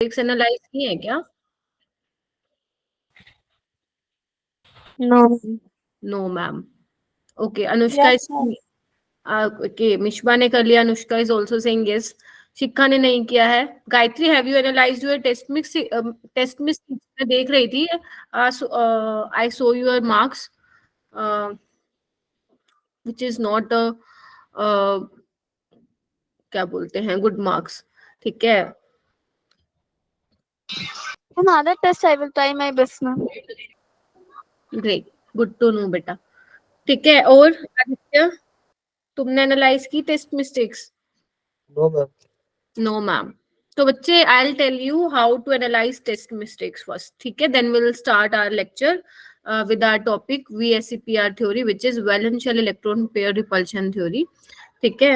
Analyse किए हैं क्या? No no ma'am. Okay, Anushka okay, Mishba ने कर लिया, Anushka is also saying yes, Shikha ने नहीं किया है। Gayatri, have you analysed your test mix मैं देख रही थी, I saw your marks which is not क्या बोलते हैं, गुड मार्क्स, ठीक है। Another test I will try my best, ma'am. Great, good to know बेटा। ठीक है, और आदित्य, तुमने एनालाइज की test mistakes? No ma'am. No ma'am. तो बच्चे, I will tell you how to analyse test mistakes first, ठीक है, then we will start our lecture with our topic VSEPR theory, which is valence shell electron pair repulsion theory, ठीक है।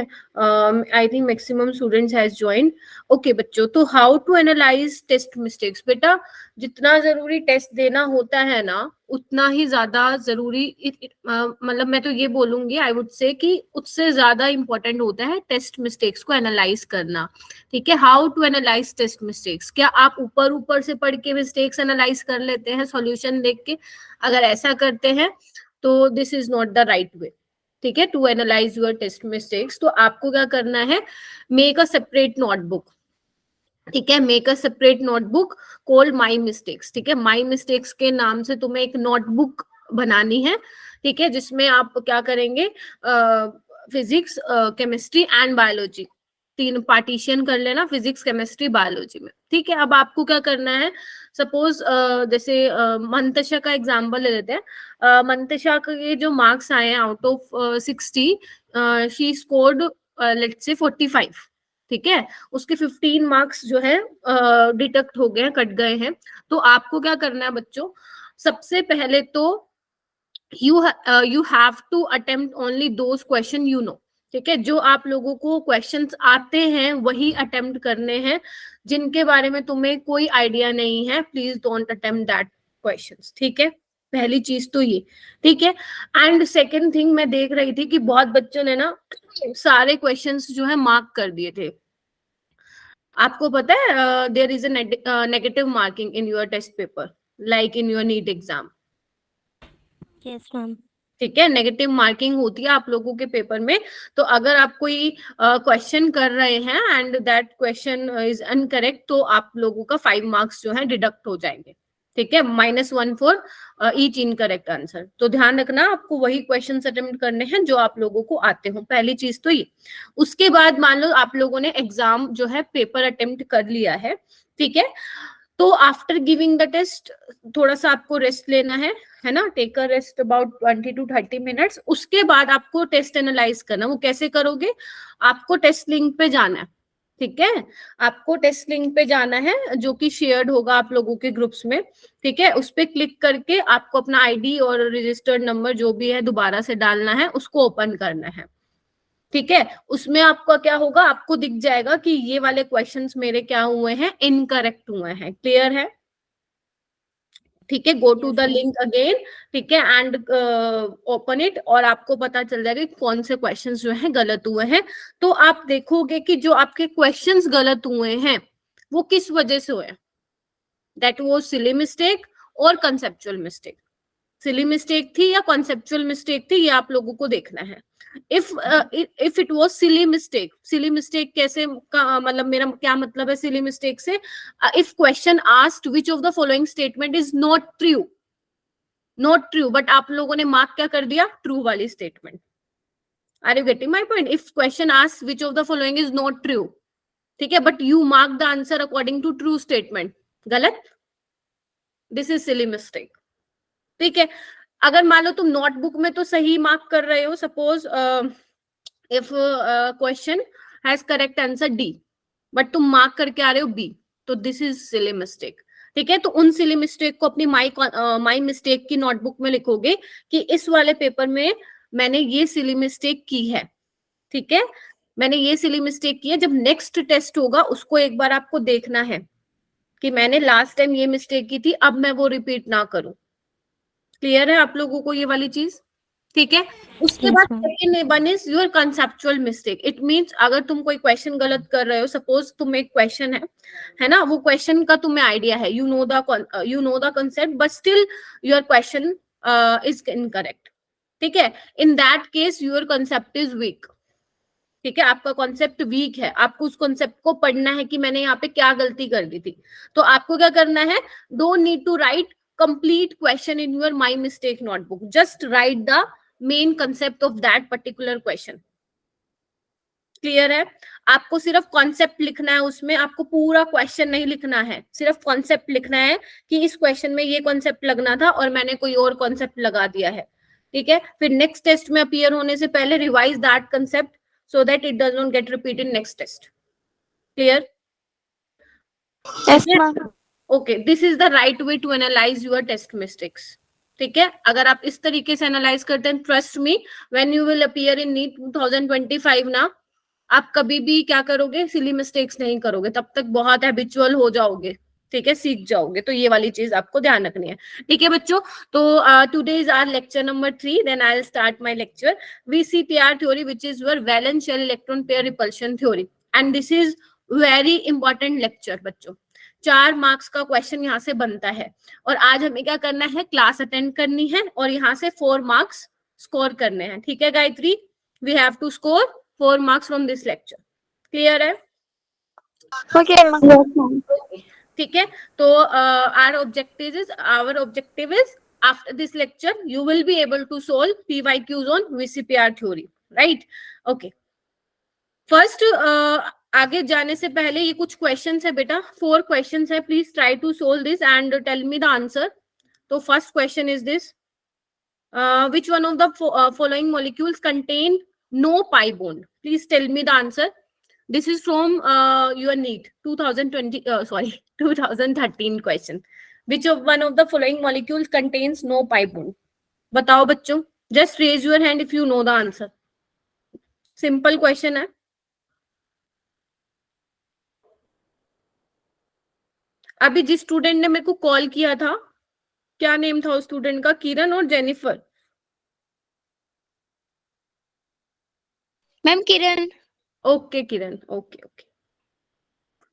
I think maximum students has joined. Okay बच्चों, तो how to analyse test mistakes. बेटा, जितना जरूरी test देना होता है ना, उतना ही ज्यादा जरूरी मतलब मैं तो ये बोलूंगी, आई वुड से कि उससे ज्यादा इंपॉर्टेंट होता है टेस्ट मिस्टेक्स को एनालाइज करना, ठीक है। How to analyse test mistakes, क्या आप ऊपर ऊपर से पढ़ के मिस्टेक्स एनालाइज कर लेते हैं सॉल्यूशन देख के? अगर ऐसा करते हैं तो this is not the right way, ठीक है, to analyse your test mistakes. तो आपको क्या करना है, मेक अ सेपरेट नोटबुक, ठीक है, make a separate notebook called my mistakes, ठीक है। माई मिस्टेक्स के नाम से तुम्हें एक नोटबुक बनानी है, ठीक है, जिसमें आप क्या करेंगे, physics, chemistry and biology, 3 partition कर लेना, फिजिक्स, केमिस्ट्री, बायोलॉजी में, ठीक है। अब आपको क्या करना है, सपोज जैसे मंतशा का एग्जाम्पल ले लेते हैं। मंतशा के जो मार्क्स आए हैं out of 60, she scored let's say 45, ठीक है। उसके 15 मार्क्स जो है डिडक्ट हो गए हैं, कट गए हैं। तो आपको क्या करना है बच्चों, सबसे पहले तो you have to attempt only those question you know, ठीक है। जो आप लोगों को क्वेश्चंस आते हैं वही अटेम्प्ट करने हैं, जिनके बारे में तुम्हें कोई आइडिया नहीं है, please don't attempt that questions, ठीक है। पहली चीज तो ये, ठीक है। एंड सेकेंड थिंग, मैं देख रही थी कि बहुत बच्चों ने ना सारे क्वेश्चंस जो है मार्क कर दिए थे। आपको पता है there is a negative marking in your test paper, like in your NEET exam, Yes, ma'am. ठीक है, नेगेटिव मार्किंग होती है आप लोगों के पेपर में। तो अगर आप कोई क्वेश्चन कर रहे हैं and that question is incorrect, तो आप लोगों का 5 मार्क्स जो है डिडक्ट हो जाएंगे, ठीक है, -1 फॉर ईच इनकरेक्ट आंसर। तो ध्यान रखना, आपको वही क्वेश्चन अटेम्प्ट करने हैं जो आप लोगों को आते हो, पहली चीज तो ये। उसके बाद मान लो आप लोगों ने एग्जाम जो है पेपर अटेम्प्ट कर लिया है, ठीक है। तो आफ्टर गिविंग द टेस्ट थोड़ा सा आपको रेस्ट लेना है ना, take a rest about 20 to 30 minutes. उसके बाद आपको टेस्ट एनालाइज करना। वो कैसे करोगे, आपको टेस्ट लिंक पे जाना है, ठीक है, आपको टेस्ट लिंक पे जाना है जो कि शेयर्ड होगा आप लोगों के ग्रुप्स में, ठीक है। उस पे क्लिक करके आपको अपना आईडी और रजिस्टर्ड नंबर जो भी है दोबारा से डालना है, उसको ओपन करना है, ठीक है। उसमें आपका क्या होगा, आपको दिख जाएगा कि ये वाले क्वेश्चंस मेरे क्या हुए हैं, इनकरेक्ट हुए हैं, क्लियर है, ठीक है। Go to the link again, ठीक है, एंड ओपन इट, और आपको पता चल जाएगा कि कौन से क्वेश्चंस जो हैं गलत हुए हैं। तो आप देखोगे कि जो आपके क्वेश्चंस गलत हुए हैं वो किस वजह से हुए, दैट वाज सिली मिस्टेक और कंसेप्चुअल मिस्टेक। सिली मिस्टेक थी या कॉन्सेप्चुअल मिस्टेक थी, ये आप लोगों को देखना है। If it was silly mistake, silly mistake कैसे का मतलब, मेरा क्या मतलब है सिली मिस्टेक से, if question asked which of the following statement is not true, not true, but आप लोगों ने मार्क क्या कर दिया, ट्रू वाली statement. Are you getting my point? If question asked which of the following is not true, ठीक है, but you mark the answer according to true statement, गलत, दिस इज सिली मिस्टेक, ठीक है। अगर मान लो तुम नोटबुक में तो सही मार्क कर रहे हो, suppose if question has correct answer D, but तुम मार्क करके आ रहे हो बी, तो दिस इज सिली मिस्टेक, ठीक है। तो उन सिली मिस्टेक को अपनी माई मिस्टेक की नोटबुक में लिखोगे कि इस वाले पेपर में मैंने ये सिली मिस्टेक की है, ठीक है, मैंने ये सिली मिस्टेक की है। जब नेक्स्ट टेस्ट होगा उसको एक बार आपको देखना है कि मैंने लास्ट टाइम ये मिस्टेक की थी, अब मैं वो रिपीट ना करूं। क्लियर है आप लोगों को ये वाली चीज? ठीक है। उसके Yes, बाद ma'am. Second one is your conceptual mistake. It means अगर तुम कोई क्वेश्चन गलत कर रहे हो, सपोज तुम एक क्वेश्चन है ना, वो क्वेश्चन का तुम्हें आइडिया है, you know the concept, but still your question is incorrect. ठीक है, in that case your concept is weak. ठीक है, आपका कॉन्सेप्ट वीक है, आपको उस कॉन्सेप्ट को पढ़ना है कि मैंने यहाँ पे क्या गलती कर दी थी। तो आपको क्या करना है, don't need to write complete question in your my mistake notebook, just write the main concept of that particular question. Clear है? आपको सिर्फ कॉन्सेप्ट लिखना है उसमें, आपको पूरा क्वेश्चन नहीं लिखना है, सिर्फ कॉन्सेप्ट लिखना है कि इस क्वेश्चन में ये कॉन्सेप्ट लगना था और मैंने कोई और कॉन्सेप्ट लगा दिया है। ठीक है, फिर नेक्स्ट टेस्ट में अपीयर होने से पहले revise that concept so that it does not get repeated next test. Clear? Yes, ma'am. Okay, this is the right way to analyze your test mistakes. ठीक है, अगर आप इस तरीके से एनालाइज करते हैं, trust me, when you will appear in NEET 2025 ना, आप कभी भी क्या करोगे, सिली मिस्टेक्स नहीं करोगे, तब तक बहुत हैबिचुअल हो जाओगे। ठीक है, सीख जाओगे। तो ये वाली चीज आपको ध्यान रखनी है। ठीक है बच्चों, तो today is our lecture number 3, then I will start my lecture VCPR theory, which is your valence shell electron pair repulsion theory, and this is very important lecture बच्चों। 4 मार्क्स का क्वेश्चन यहाँ से बनता है, और आज हमें क्या करना है, क्लास अटेंड करनी है और यहाँ से 4 मार्क्स स्कोर करने हैं। ठीक है Gayatri, we have to score 4 marks from this lecture. Clear है? Okay, ma'am. Yes, ma'am. ठीक है, तो our objective is after this lecture you will be able to solve PYQs on VCPR theory, right? Okay, first आगे जाने से पहले ये कुछ क्वेश्चंस है बेटा, 4 क्वेश्चंस है, please try to solve this and tell me the answer. तो first question is this, which one of the following molecules contain no pi bond? Please tell me the answer. This is from your NEET 2013 question. Which of one of the following molecules contains no pi bond? बताओ बच्चों, just raise your hand if you know the answer. Simple question है। अभी जिस student ने मेरे को call किया था, क्या नेम था उस स्टूडेंट का, किरण और Jennifer? Ma'am Kiran. Okay Kiran, okay okay,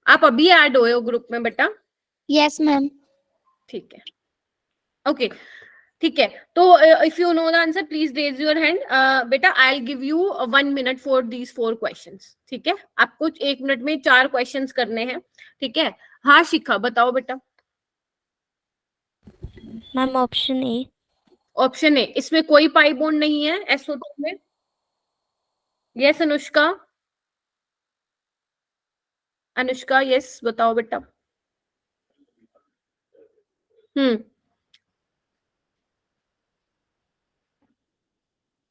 आप अभी ऐड हुए हो ग्रुप में बेटा? Yes ma'am. ठीक है, ओके ठीक है, तो if you know the answer please raise your hand. बेटा I will give you 1 minute for these 4 questions. ठीक है, आपको 1 मिनट में 4 क्वेश्चंस करने हैं। ठीक है, हाँ शिखा बताओ बेटा। Ma'am option A. ऑप्शन ए, इसमें कोई पाई बॉन्ड नहीं है SO2 में? यस अनुष्का, अनुष्का यस बताओ बेटा।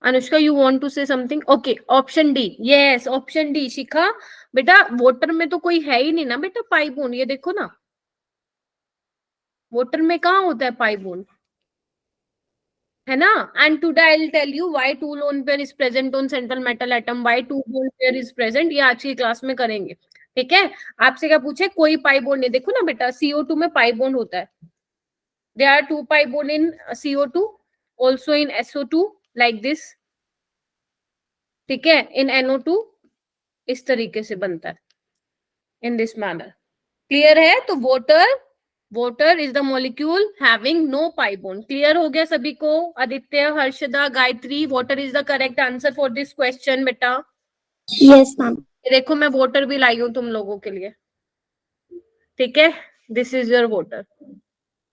Anushka you want to say something? Okay, option D, yes option D Shikha. बेटा वाटर में तो कोई है ही नहीं ना बेटा पाई बॉन्ड, ये देखो ना, वाटर में कहाँ होता है पाई बॉन्ड, है ना? And today I will tell you why 2 lone pair is present on central metal atom, why 2 bond pair is present, ये आज की क्लास में करेंगे। ठीक है, आपसे क्या पूछे, कोई पाई बॉन्ड नहीं, देखो ना बेटा CO2 में पाई बॉन्ड होता है, there are 2 pi bond in CO2, also in SO2 like this. ठीक है, इन NO2 इस तरीके से बनता है, इन दिस मैनर। क्लियर है? तो water is the molecule having no pi bond. Clear हो गया सभी को? Aditya, Harshada, Gayatri, water is the correct answer for this question बेटा। Yes ma'am. देखो मैं water भी लाई हूं तुम लोगों के लिए। ठीक है, दिस इज योर water।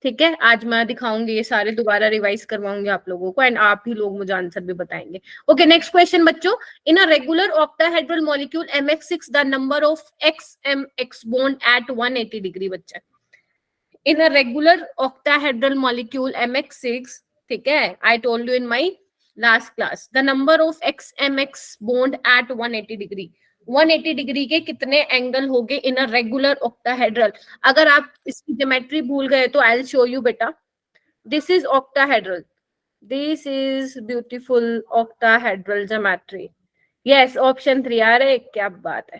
ठीक है, आज मैं दिखाऊंगी ये सारे, दोबारा रिवाइज करवाऊंगी आप लोगों को, एंड आप ही लोग मुझे आंसर भी बताएंगे। ओके, नेक्स्ट क्वेश्चन बच्चों, in a regular octahedral molecule MX6 the number of XMX bond at 180 degree. बच्चा, in a regular octahedral molecule MX6, ठीक है, I told you in my last class, the number of XMX bond at 180 degree, 180 degree के कितने angle हो गए इन a regular octahedral? अगर आप इसकी ज्योमेट्री भूल गए तो आई विल शो यू बेटा। This is octahedral, this is beautiful octahedral geometry. Yes, option 3 आ रहे, क्या बात है,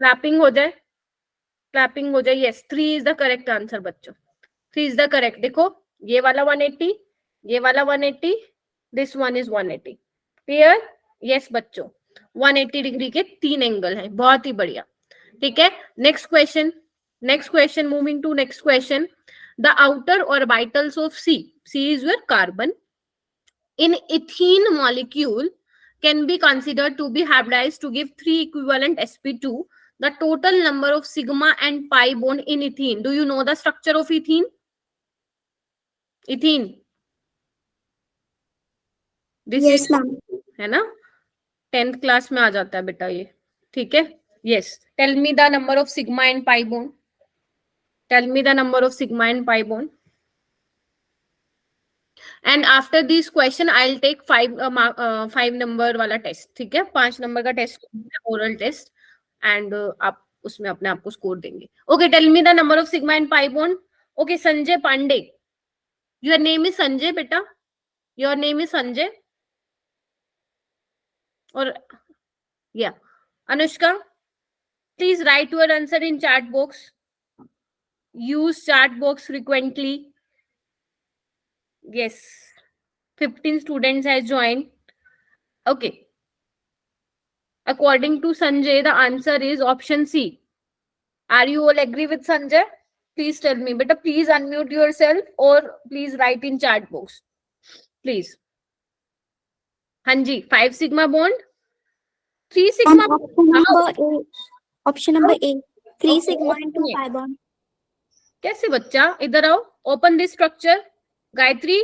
क्लैपिंग हो जाए, क्लैपिंग हो जाए। Yes, 3 is the correct answer बच्चों, 3 इज द करेक्ट। देखो ये वाला 180, ये वाला 180, this one is 180. Clear? Yes बच्चों, 180 डिग्री के 3 एंगल हैं, बहुत ही बढ़िया. ठीक है, next question. Next question, moving to next question. The outer orbitals of C, C is your carbon, in ethene molecule can be considered to be hybridized to give 3 equivalent sp2. The total number of sigma and pi bond in ethene. Do you know the structure of ethene? Ethene. This Yes, is, ma'am. है ना, 10th class में आ जाता है बेटा ये. ठीक है, yes. Tell me the number of sigma and pi bond. Tell me the number of sigma and pi bond. And after this question I'll take 5 number वाला टेस्ट. ठीक है, 5 नंबर का टेस्ट, ओरल टेस्ट, एंड आप उसमें अपने आप को score देंगे. Okay, tell me the number of sigma and pi bond. Okay, Sanjay Pandey, your name is Sanjay बेटा, योर नेम इज संजय. और या Anushka, please write your answer in chat box. Use chat box frequently. Yes, 15 students has joined. Okay. According to Sanjay, the answer is option C. Are you all agree with Sanjay? Please tell me. But please unmute yourself or please write in chat box. Please. Hanji, 5 sigma bond, 3 sigma Option bond. number A. Option number A. 3 Okay, sigma and 2 okay. pi bond. कैसे बच्चा, इधर आओ. Open this structure. Gayatri,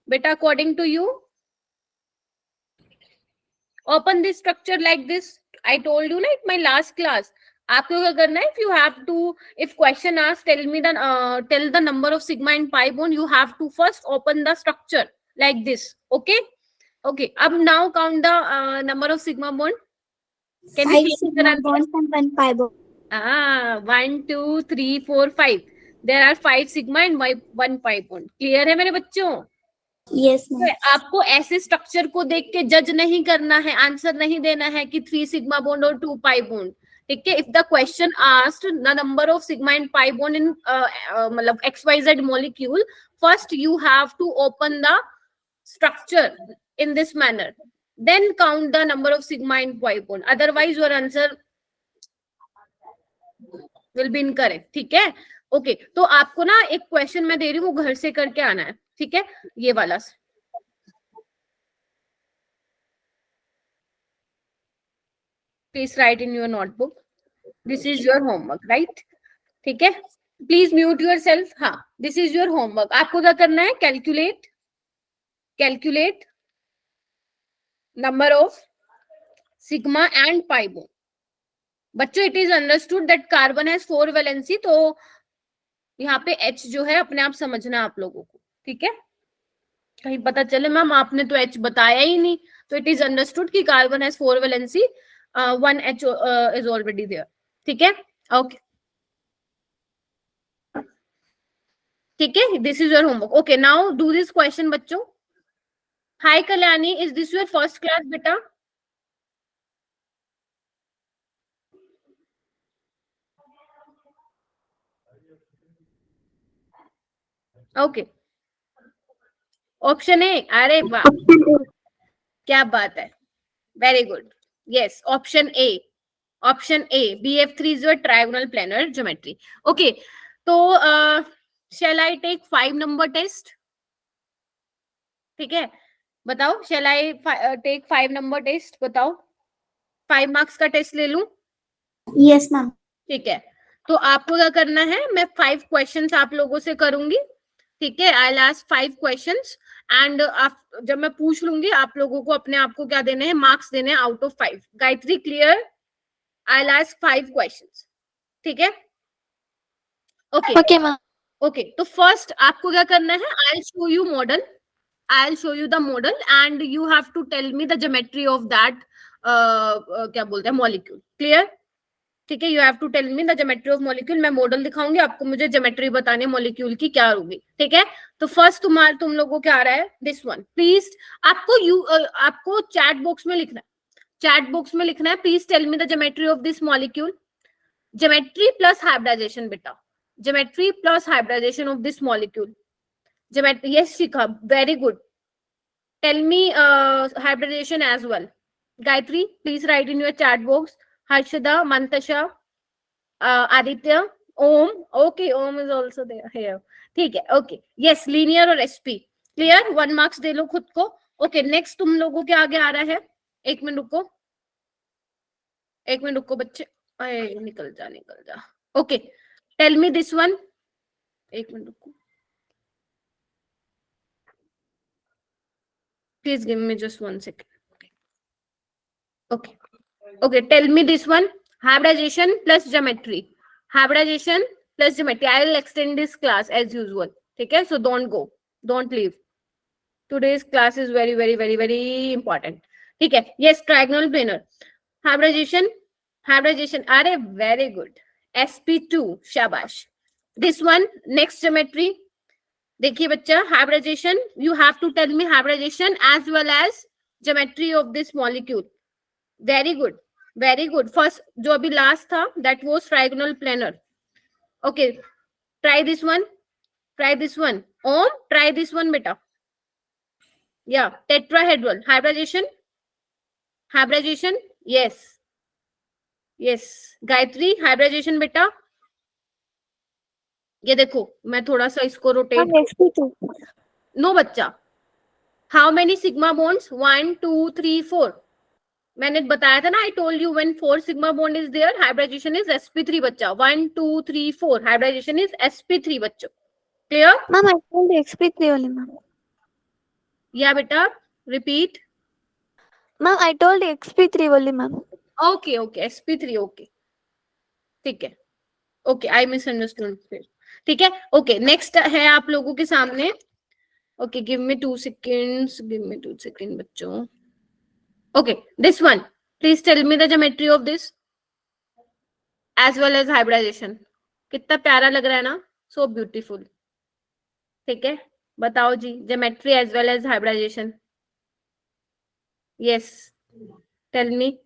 beta, according to you, open this structure like this. I told you na in my last class, आपको क्या करना है, if you have to, if question asks, tell the number of sigma and pi bond, you have to first open the structure like this. Okay, okay. Ab now count the number of sigma bond. Can 5 you change the sigma answer? bonds and 1 pi bond. 1 2 3 4 5. There are 5 sigma and 1 pi bond. Clear है मेरे बच्चों? Yes, ma'am. तो आपको ऐसे structure को देख के जज नहीं करना है, आंसर नहीं देना है कि 3 सिग्मा बॉन्ड और 2 पाई बॉन्ड. ठीक है, if the question asked the number of sigma and pi bond इन मतलब XYZ molecule, first you have to open the structure in this manner, then count the number of sigma and pi bond. Otherwise your answer will be incorrect. ठीक है, okay. तो आपको ना एक question मैं दे रही हूँ, वो घर से करके आना है. ठीक है, ये वाला please write in your notebook. This is your homework, right? ठीक है, प्लीज म्यूट योर सेल्फ. हाँ, दिस इज योर होमवर्क. आपको क्या करना है, calculate number of sigma and pi bond. बच्चों, it is understood that carbon has 4 valency, तो यहाँ पे H जो है अपने आप समझना आप लोगों को. ठीक है, कहीं पता चले मैम आपने तो H बताया ही नहीं, तो इट इज अंडरस्टूड कि carbon has 4 valency, 1 H is already there. ठीक है, ओके. ठीक है, this is your homework. Okay, now do this question बच्चों. Hi Kalyani, is this your first class बेटा? Okay, option A. अरे वाह, क्या बात है, very good. Yes, option A. Option A, BF3 is your trigonal planar geometry. Okay, तो shall I take 5 number test? ठीक है, बताओ, shall I take 5 number test? बताओ, 5 मार्क्स का टेस्ट ले लूं? Yes, ma'am. ठीक है, तो आपको क्या करना है, मैं 5 क्वेश्चंस आप लोगों से करूंगी. ठीक है, I will ask 5 questions and जब मैं पूछ लूंगी आप लोगों को अपने आप को क्या देने हैं, मार्क्स देने हैं out of 5. Gayatri, clear? I will ask 5 questions. ठीक है, ओके. Okay, ma'am. ओके, तो फर्स्ट आपको क्या करना है, I will show you model. I'll show you the model and you have to tell me the geometry of that क्या बोलते हैं, molecule. Clear? ठीक है, you have to tell me the geometry of molecule. मैं model दिखाऊंगी, आपको मुझे geometry बतानी है मॉलिक्यूल की क्या होगी. ठीक है, तो फर्स्ट तुम लोगों को क्या आ रहा है, दिस वन. प्लीज आपको चैट बॉक्स में लिखना है, चैट बॉक्स में लिखना है. Please tell me the geometry of this molecule. Geometry plus hybridisation बेटा, geometry plus hybridisation of this molecule. Geometry, yes, Shikha, very good. Tell me hybridisation as well. Gayatri, please write in your chat box. Harshada, Mantasha, Aditya, Om. Okay, Om is also there here. ठीक है. Okay. Yes, linear और SP. Clear? 1 marks दे लो खुद को. Okay, next तुम लोगों के आगे आ रहा है. एक मिनट रुको बच्चे. अरे निकल जा. Okay. Tell me this one. एक मिनट रुको. Please give me just 1 second. Okay, tell me this one. Hybridization plus geometry. Hybridization plus geometry. I will extend this class as usual. Okay, so don't go. Don't leave. Today's class is very, very, very, very important. Okay, yes, trigonal planar. Hybridization. Are very good. SP2, shabash. This one, next geometry. देखिए बच्चा, hybridization. You have to tell me hybridization as well as geometry of this molecule. Very good, very good. First जो अभी last था, that was trigonal planar. Okay, try this one. Om, try this one beta. Yeah, tetrahedral. Hybridization. Yes. Gayatri, hybridization beta. ये देखो, मैं थोड़ा सा इसको rotate. SP2. No बच्चा. How many sigma bonds? 1, 2, 3, 4. मैंने बताया था ना, I told you when 4 sigma bond is there, hybridization is sp3 बच्चा. 1, 2, 3, 4. Hybridization is sp3 बच्चों. Clear? Ma'am, I told sp3 only, ma'am. Yeah बेटा, repeat. Ma'am, I told sp3 only, ma'am. Okay, sp3 okay. ठीक है. Okay, I misunderstood. ठीक है. Okay, next है आप लोगों के सामने. Okay, give me 2 seconds बच्चों. Okay, this one. Please tell me the geometry of this as well as hybridization. कितना प्यारा लग रहा है ना? So beautiful. ठीक है, बताओ जी, geometry as well as hybridization. Yes, tell me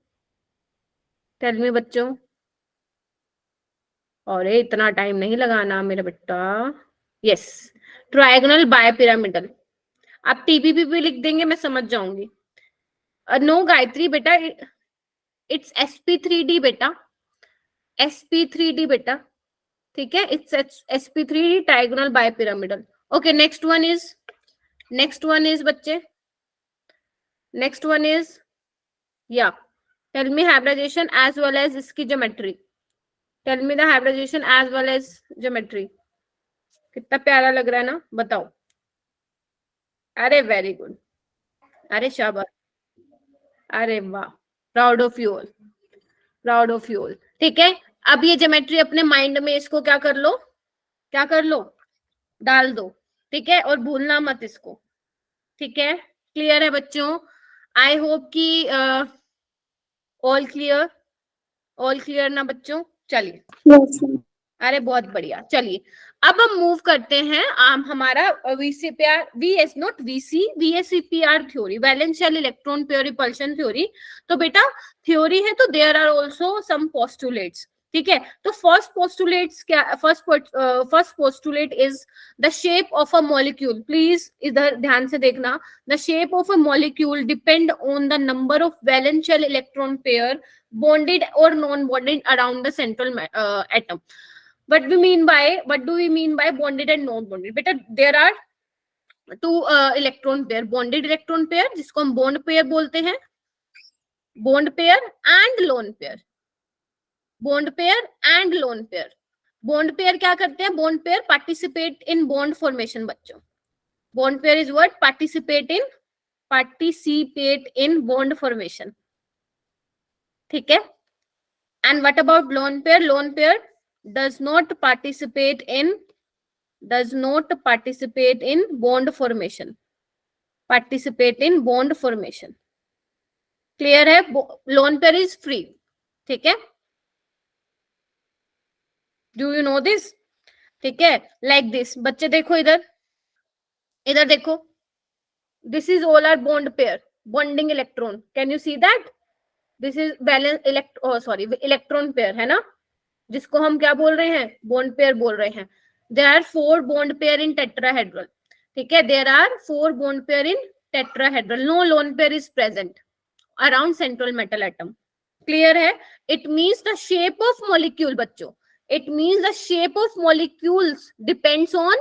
बच्चों. और इतना टाइम नहीं लगाना मेरा बेटा. Yes, trigonal bipyramidal. आप TBP भी लिख देंगे, मैं समझ जाऊंगी. नो गायत्री बेटा, इट्स sp3d बेटा. sp3d बेटा. ठीक है, it's sp3d trigonal bipyramidal. Okay, next one is बच्चे. Next one is, yeah, tell me hybridization as well as इसकी geometry. Tell me the hybridization as well as geometry. कितना प्यारा लग रहा है ना, बताओ. अरे वेरी गुड, अरे शाबाश, अरे वाह, प्राउड ऑफ यू ऑल. ठीक है, अब ये ज्योमेट्री अपने माइंड में इसको क्या कर लो, डाल दो. ठीक है, और भूलना मत इसको. ठीक है, क्लियर है बच्चों? आई होप कि ऑल क्लियर ना बच्चों. चलिए. Yes, ma'am. अरे बहुत बढ़िया. चलिए, अब हम मूव करते हैं हमारा VSEPR theory, valence shell electron pair repulsion theory. तो बेटा थ्योरी है तो there are also some postulates. ठीक है, तो first postulate is the shape of a molecule. Please इधर ध्यान से देखना. The shape of a molecule depend on the number of valence shell electron pair bonded or non-bonded around the central atom. What do we mean by bonded and non-bonded? Beta, there are 2 electron pair. Bonded electron pair जिसको हम bond pair बोलते हैं, bond pair and lone pair. Bond pair क्या करते हैं? Bond pair participate in bond formation बच्चों. Bond pair is what? Participate in bond formation. ठीक है. And what about lone pair? Lone pair does not participate in bond formation. Clear है? Lone pair is free. ठीक है, do you know this? ठीक है, like this. बच्चे देखो इधर देखो. This is all our bond pair, bonding electron. Can you see that? This is valence electron pair है ना, जिसको हम क्या बोल रहे हैं? बॉन्ड पेयर बोल रहे हैं. There are 4 bond pair in tetrahedral. ठीक है, there are 4 bond pair in tetrahedral. No lone pair is present around central metal atom. Clear है? It means the shape of molecule, बच्चों. It means the shape of molecules depends on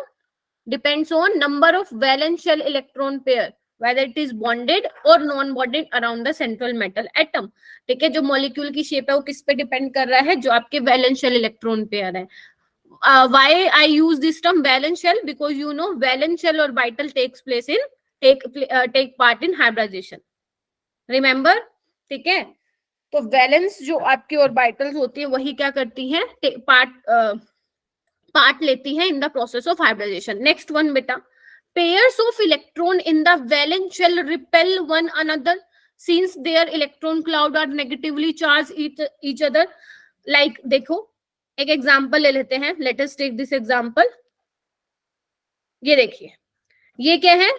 number of valence shell electron pair, whether it is bonded or non bonded around the central metal atom. ठीक है, जो molecule की shape है वो किस पे depend कर रहा है? जो आपके वैलेंस शेल इलेक्ट्रॉन पेयर है. Why I use this term valence shell? Because you know valence shell orbital take part in hybridization. Remember? ठीक है, तो वैलेंस जो आपकी ऑर्बिटल्स होती है वही क्या करती हैं? पार्ट लेती है in the process of hybridization. Next one बेटा, pairs of electron in the valence shell repel one another since their electron cloud are negatively charged each other. Like देखो एक एग्जांपल ले लेते हैं. Let us take this example. ये देखिए, ये क्या है?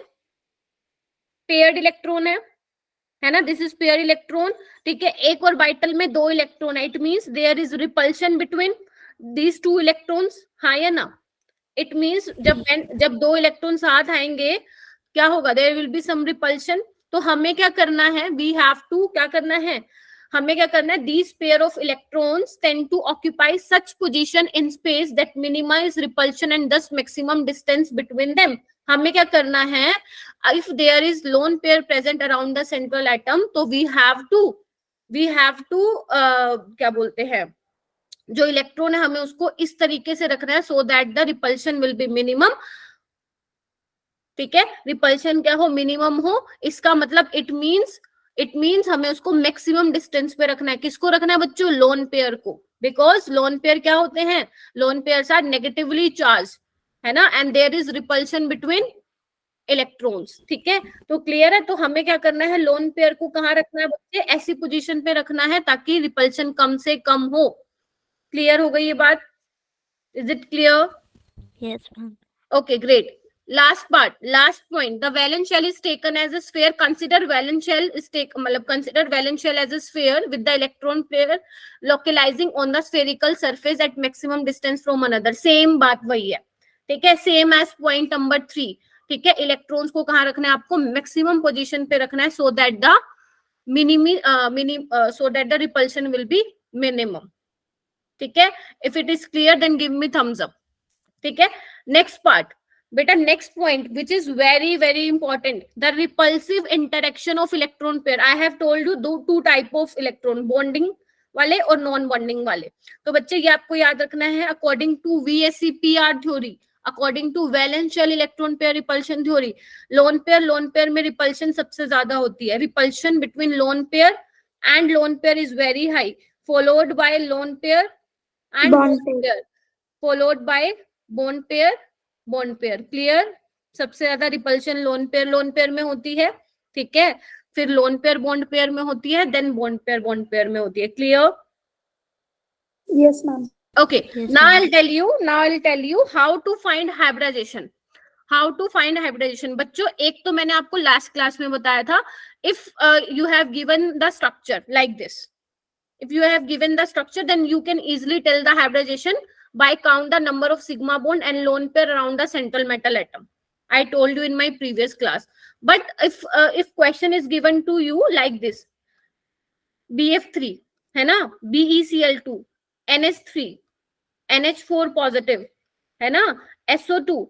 पेयर्ड इलेक्ट्रॉन है ना? This is pair electron. ठीक है, एक ऑर्बिटल में 2 इलेक्ट्रॉन है. It means there is repulsion between these 2 electrons. हाँ या ना? इट मींस जब 2 इलेक्ट्रॉन साथ आएंगे क्या होगा? There will be some repulsion. तो हमें क्या करना है? वी हैव टू क्या करना है? हमें क्या करना है? These pair of electrons tend to occupy such position in space that minimize repulsion and thus maximum distance between them. हमें क्या करना है? If there is lone pair present around the central atom, तो वी हैव टू क्या बोलते हैं, जो electron है हमें उसको इस तरीके से रखना है so that the repulsion will be minimum. ठीक है, रिपल्शन क्या हो? मिनिमम हो. इसका मतलब इट मींस हमें उसको मैक्सिमम डिस्टेंस पे रखना है. किसको रखना है बच्चों? लोन पेयर को. बिकॉज लोन पेयर क्या होते हैं? Lone pairs are negatively charge, है ना, and there is repulsion between electrons. ठीक है, तो क्लियर है? तो हमें क्या करना है? लोन पेयर को कहाँ रखना है बच्चे? ऐसी पोजीशन पे रखना है ताकि रिपल्शन कम से कम हो. क्लियर हो गई ये बात? Is it clear? Yes, ma'am. Okay, great. Last point. The valence shell is taken as a sphere. Consider valence shell as a sphere with the electron pair localizing on the spherical surface at maximum distance from another. Same बात वही है. ठीक है, same as point number 3. ठीक है, electrons को कहाँ रखना है? आपको मैक्सिमम पोजीशन पे रखना है so that the repulsion will be minimum. ठीक है, if it is clear then give me thumbs up. ठीक है, नेक्स्ट पार्ट बेटा, next point which is very very important, the repulsive interaction of electron pair. I have told you 2 type of electron, bonding वाले और non bonding वाले. तो बच्चे ये आपको याद रखना है. According to VSEPR theory, according to valence shell electron pair repulsion theory, lone pair में रिपल्शन सबसे ज्यादा होती है. Repulsion between lone pair and lone pair is very high, followed by lone pair and bond pair, followed by bond pair. Clear? सबसे ज्यादा repulsion loan pair में होती है. ठीक है, फिर लोन पेयर बॉन्ड पेयर में होती है, देन बॉन्ड पेयर में होती है. Clear? Yes, ma'am. Okay, Yes, now ma'am. I'll tell you how to find hybridization. बच्चों, एक तो मैंने आपको लास्ट क्लास में बताया था. If you have given the structure like this, then you can easily tell the hybridization by count the number of sigma bond and lone pair around the central metal atom. I told you in my previous class. But if question is given to you like this, BF3 है ना, BeCl2, NH3, NH4 positive है ना, SO2.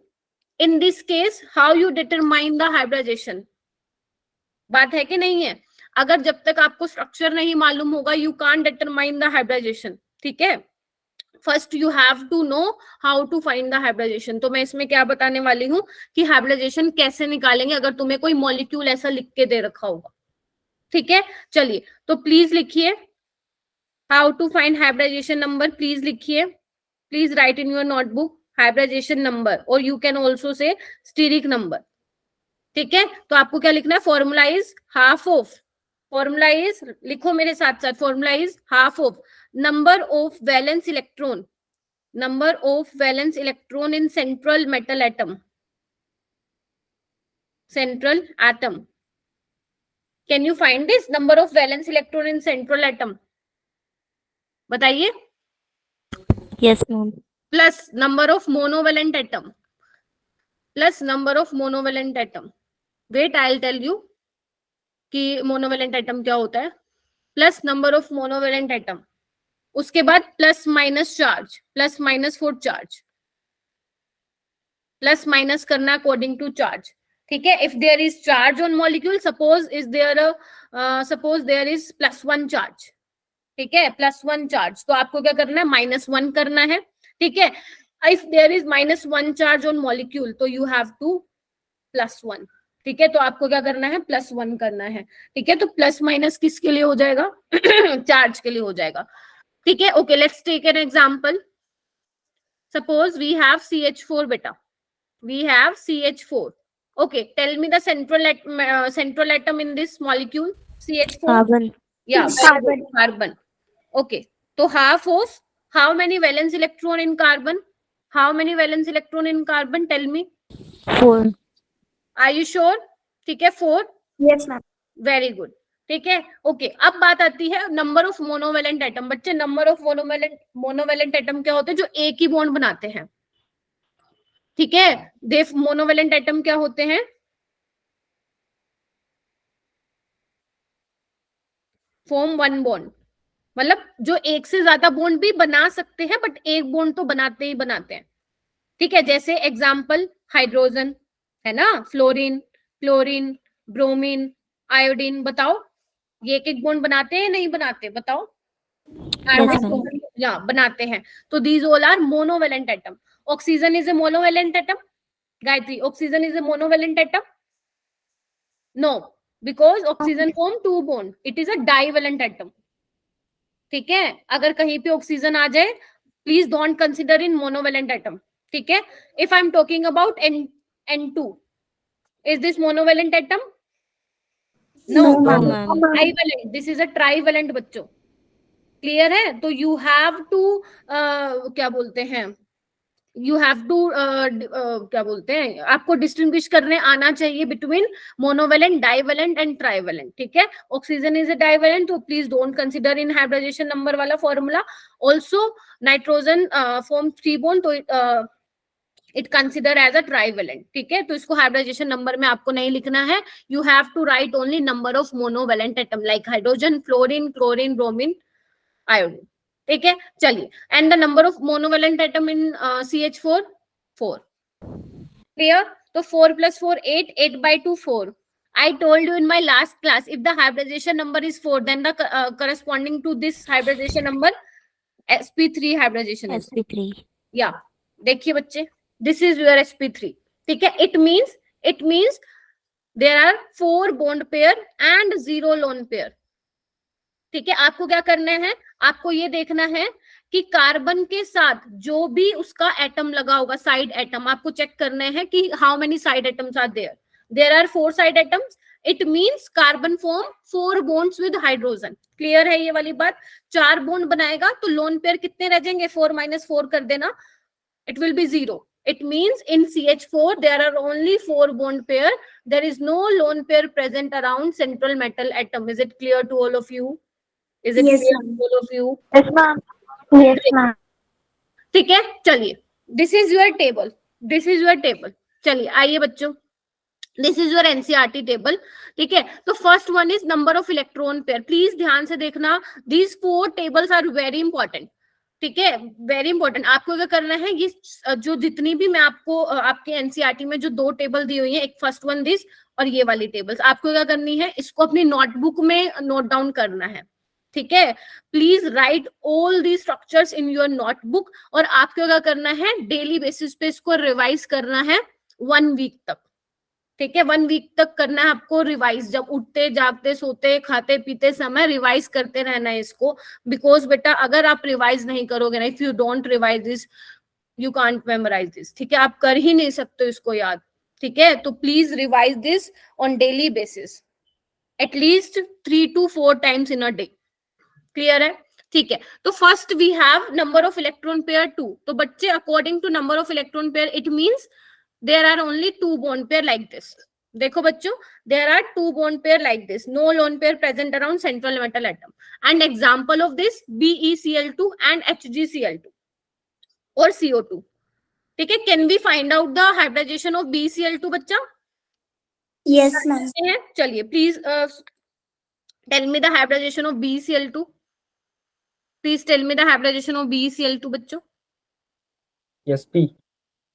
In this case, how you determine the hybridization? बात है कि नहीं है? अगर जब तक आपको स्ट्रक्चर नहीं मालूम होगा, you can't determine the hybridization. ठीक है, first you have to know how to find the hybridization. तो मैं इसमें क्या बताने वाली हूँ कि हाइब्रिडाइजेशन कैसे निकालेंगे अगर तुम्हें कोई मॉलिक्यूल ऐसा लिख के दे रखा होगा. ठीक है, चलिए तो प्लीज लिखिए how to find hybridisation number. Please लिखिए, please write in your notebook hybridisation number, और you can also say steric number. ठीक है, तो आपको क्या लिखना है? Formula is half of, formula is, लिखो मेरे साथ साथ, formula is half of number of valence electron in central metal atom. Can you find this number of valence electron in central atom? बताइए. Yes, ma'am. Plus number of monovalent atom. Wait I will tell you कि monovalent atom क्या होता है. Plus number of monovalent atom, उसके बाद plus minus charge, plus minus for charge, plus minus करना according to charge. ठीक है. If there is charge on molecule, suppose there is +1 charge. ठीक है, +1 चार्ज, तो आपको क्या करना है, -1 करना है. ठीक है. If there is -1 charge on molecule, तो यू हैव टू +1. ठीक है, तो आपको क्या करना है, +1 करना है. ठीक है, तो प्लस माइनस किसके लिए हो जाएगा, चार्ज के लिए हो जाएगा. ठीक है. Okay, let's take an example. Suppose we have CH4 बेटा, we have CH4. Okay, tell me the central atom in this molecule. CH4. Carbon. Yeah, carbon. Okay, so half of how many valence electron in carbon? How many valence electron in carbon? Tell me. 4. Are you sure? ठीक है, 4. Yes, ma'am. Very good. ठीक है. Okay, अब बात आती है number of monovalent atom. बच्चे, number of monovalent atom क्या होते हैं, जो एक ही बॉन्ड बनाते हैं. ठीक है, दे मोनोवेलेंट एटम क्या होते हैं, फॉर्म 1 बॉन्ड, मतलब जो एक से ज्यादा बॉन्ड भी बना सकते हैं, बट एक बॉन्ड तो बनाते ही बनाते हैं. ठीक है, जैसे एग्जांपल हाइड्रोजन है ना, फ्लोरीन, क्लोरीन, ब्रोमीन, आयोडीन. बताओ, ये एक एक बॉन्ड बनाते हैं नहीं बनाते, बताओ. या बनाते हैं. तो these all are monovalent atom. Oxygen is a monovalent atom. Gayatri, oxygen is a monovalent atom? No, because oxygen form 2 bond, it is a divalent atom. ठीक है, अगर कहीं पे ऑक्सीजन आ जाए, please don't consider in monovalent atom. ठीक है. If I am talking about N2, is this monovalent atom? No, trivalent. This is a trivalent बच्चों. क्लियर है? तो यू हैव टू क्या बोलते हैं, यू हैव टू क्या बोलते हैं, आपको डिस्टिंग्विश करने आना चाहिए between monovalent, divalent and trivalent. ठीक है. ऑक्सीजन इज ए डाइवेलेंट, तो please don't consider in hybridisation number वाला formula. Also nitrogen form 3 bond, तो it consider as a trivalent. ठीक है, तो इसको हाइब्रिडाइजेशन नंबर में आपको नहीं लिखना है. You have to write only number of monovalent atom like hydrogen, fluorine, chlorine, bromine, iodine. ठीक है, चलिए. And the number of monovalent atom in CH4, 4. Clear? तो 4 + 4 8, 8/2 4. I told you in my last class, if the hybridization number is 4, then the corresponding to this hybridization number sp3 hybridization is. sp3. Yeah, देखिए बच्चे, this is your sp3. ठीक है. It means there are 4 bond pair and 0 lone pair. ठीक है. आपको क्या करना है, आपको ये देखना है कि कार्बन के साथ जो भी उसका एटम लगा होगा, साइड एटम, आपको चेक करना है कि how many side atoms are there. There are 4 side atoms. It means carbon form 4 bonds with hydrogen. Clear है ये वाली बात? 4 बॉन्ड बनाएगा तो लोन पेयर कितने रह जाएंगे, 4 - 4 कर देना, it will be 0. It means in CH4 there are only 4 bond pair. There is no lone pair present around central metal atom. Is it clear to all of you? Is it clear to all of you? Yes, ma'am. Yes, ma'am. ठीक है, चलिए. This is your table. This is your table. चलिए आइए बच्चों, this is your NCERT table. ठीक है. तो first one is number of electron pair. Please ध्यान से देखना, these 4 tables are very important. ठीक है, वेरी इंपॉर्टेंट. आपको क्या करना है, ये जो जितनी भी मैं आपको आपके एनसीईआरटी में जो 2 टेबल दी हुई है, एक फर्स्ट वन दिस और ये वाली टेबल्स, आपको क्या करनी है, इसको अपनी नोटबुक में नोट डाउन करना है. ठीक है. Please right all the structures in your notebook. और आपको क्या करना है, डेली बेसिस पे इसको रिवाइज करना है 1 वीक तक. ठीक है, 1 वीक तक करना है आपको रिवाइज. जब उठते, जागते, सोते, खाते, पीते समय रिवाइज करते रहना है इसको. बिकॉज बेटा अगर आप रिवाइज नहीं करोगे ना, if you don't revise this you can't memorize this. ठीक है, आप कर ही नहीं सकते इसको याद. ठीक है, तो please revise this on daily basis, at least 3 to 4 times in a day. Clear है? ठीक है. तो first we have number of electron pair 2. तो बच्चे according to number of electron pair it means there are only 2 bond pair like this. देखो बच्चों, there are 2 bond pair like this, no lone pair present around central metal atom. And example of this BeCl2 and HgCl2 or CO2. ठीक है, can we find out the hybridization of BeCl2 बच्चा? Yes, ma'am. चलिए please tell me the hybridization of BeCl2. Please tell me the hybridization of BeCl2 बच्चों. sp.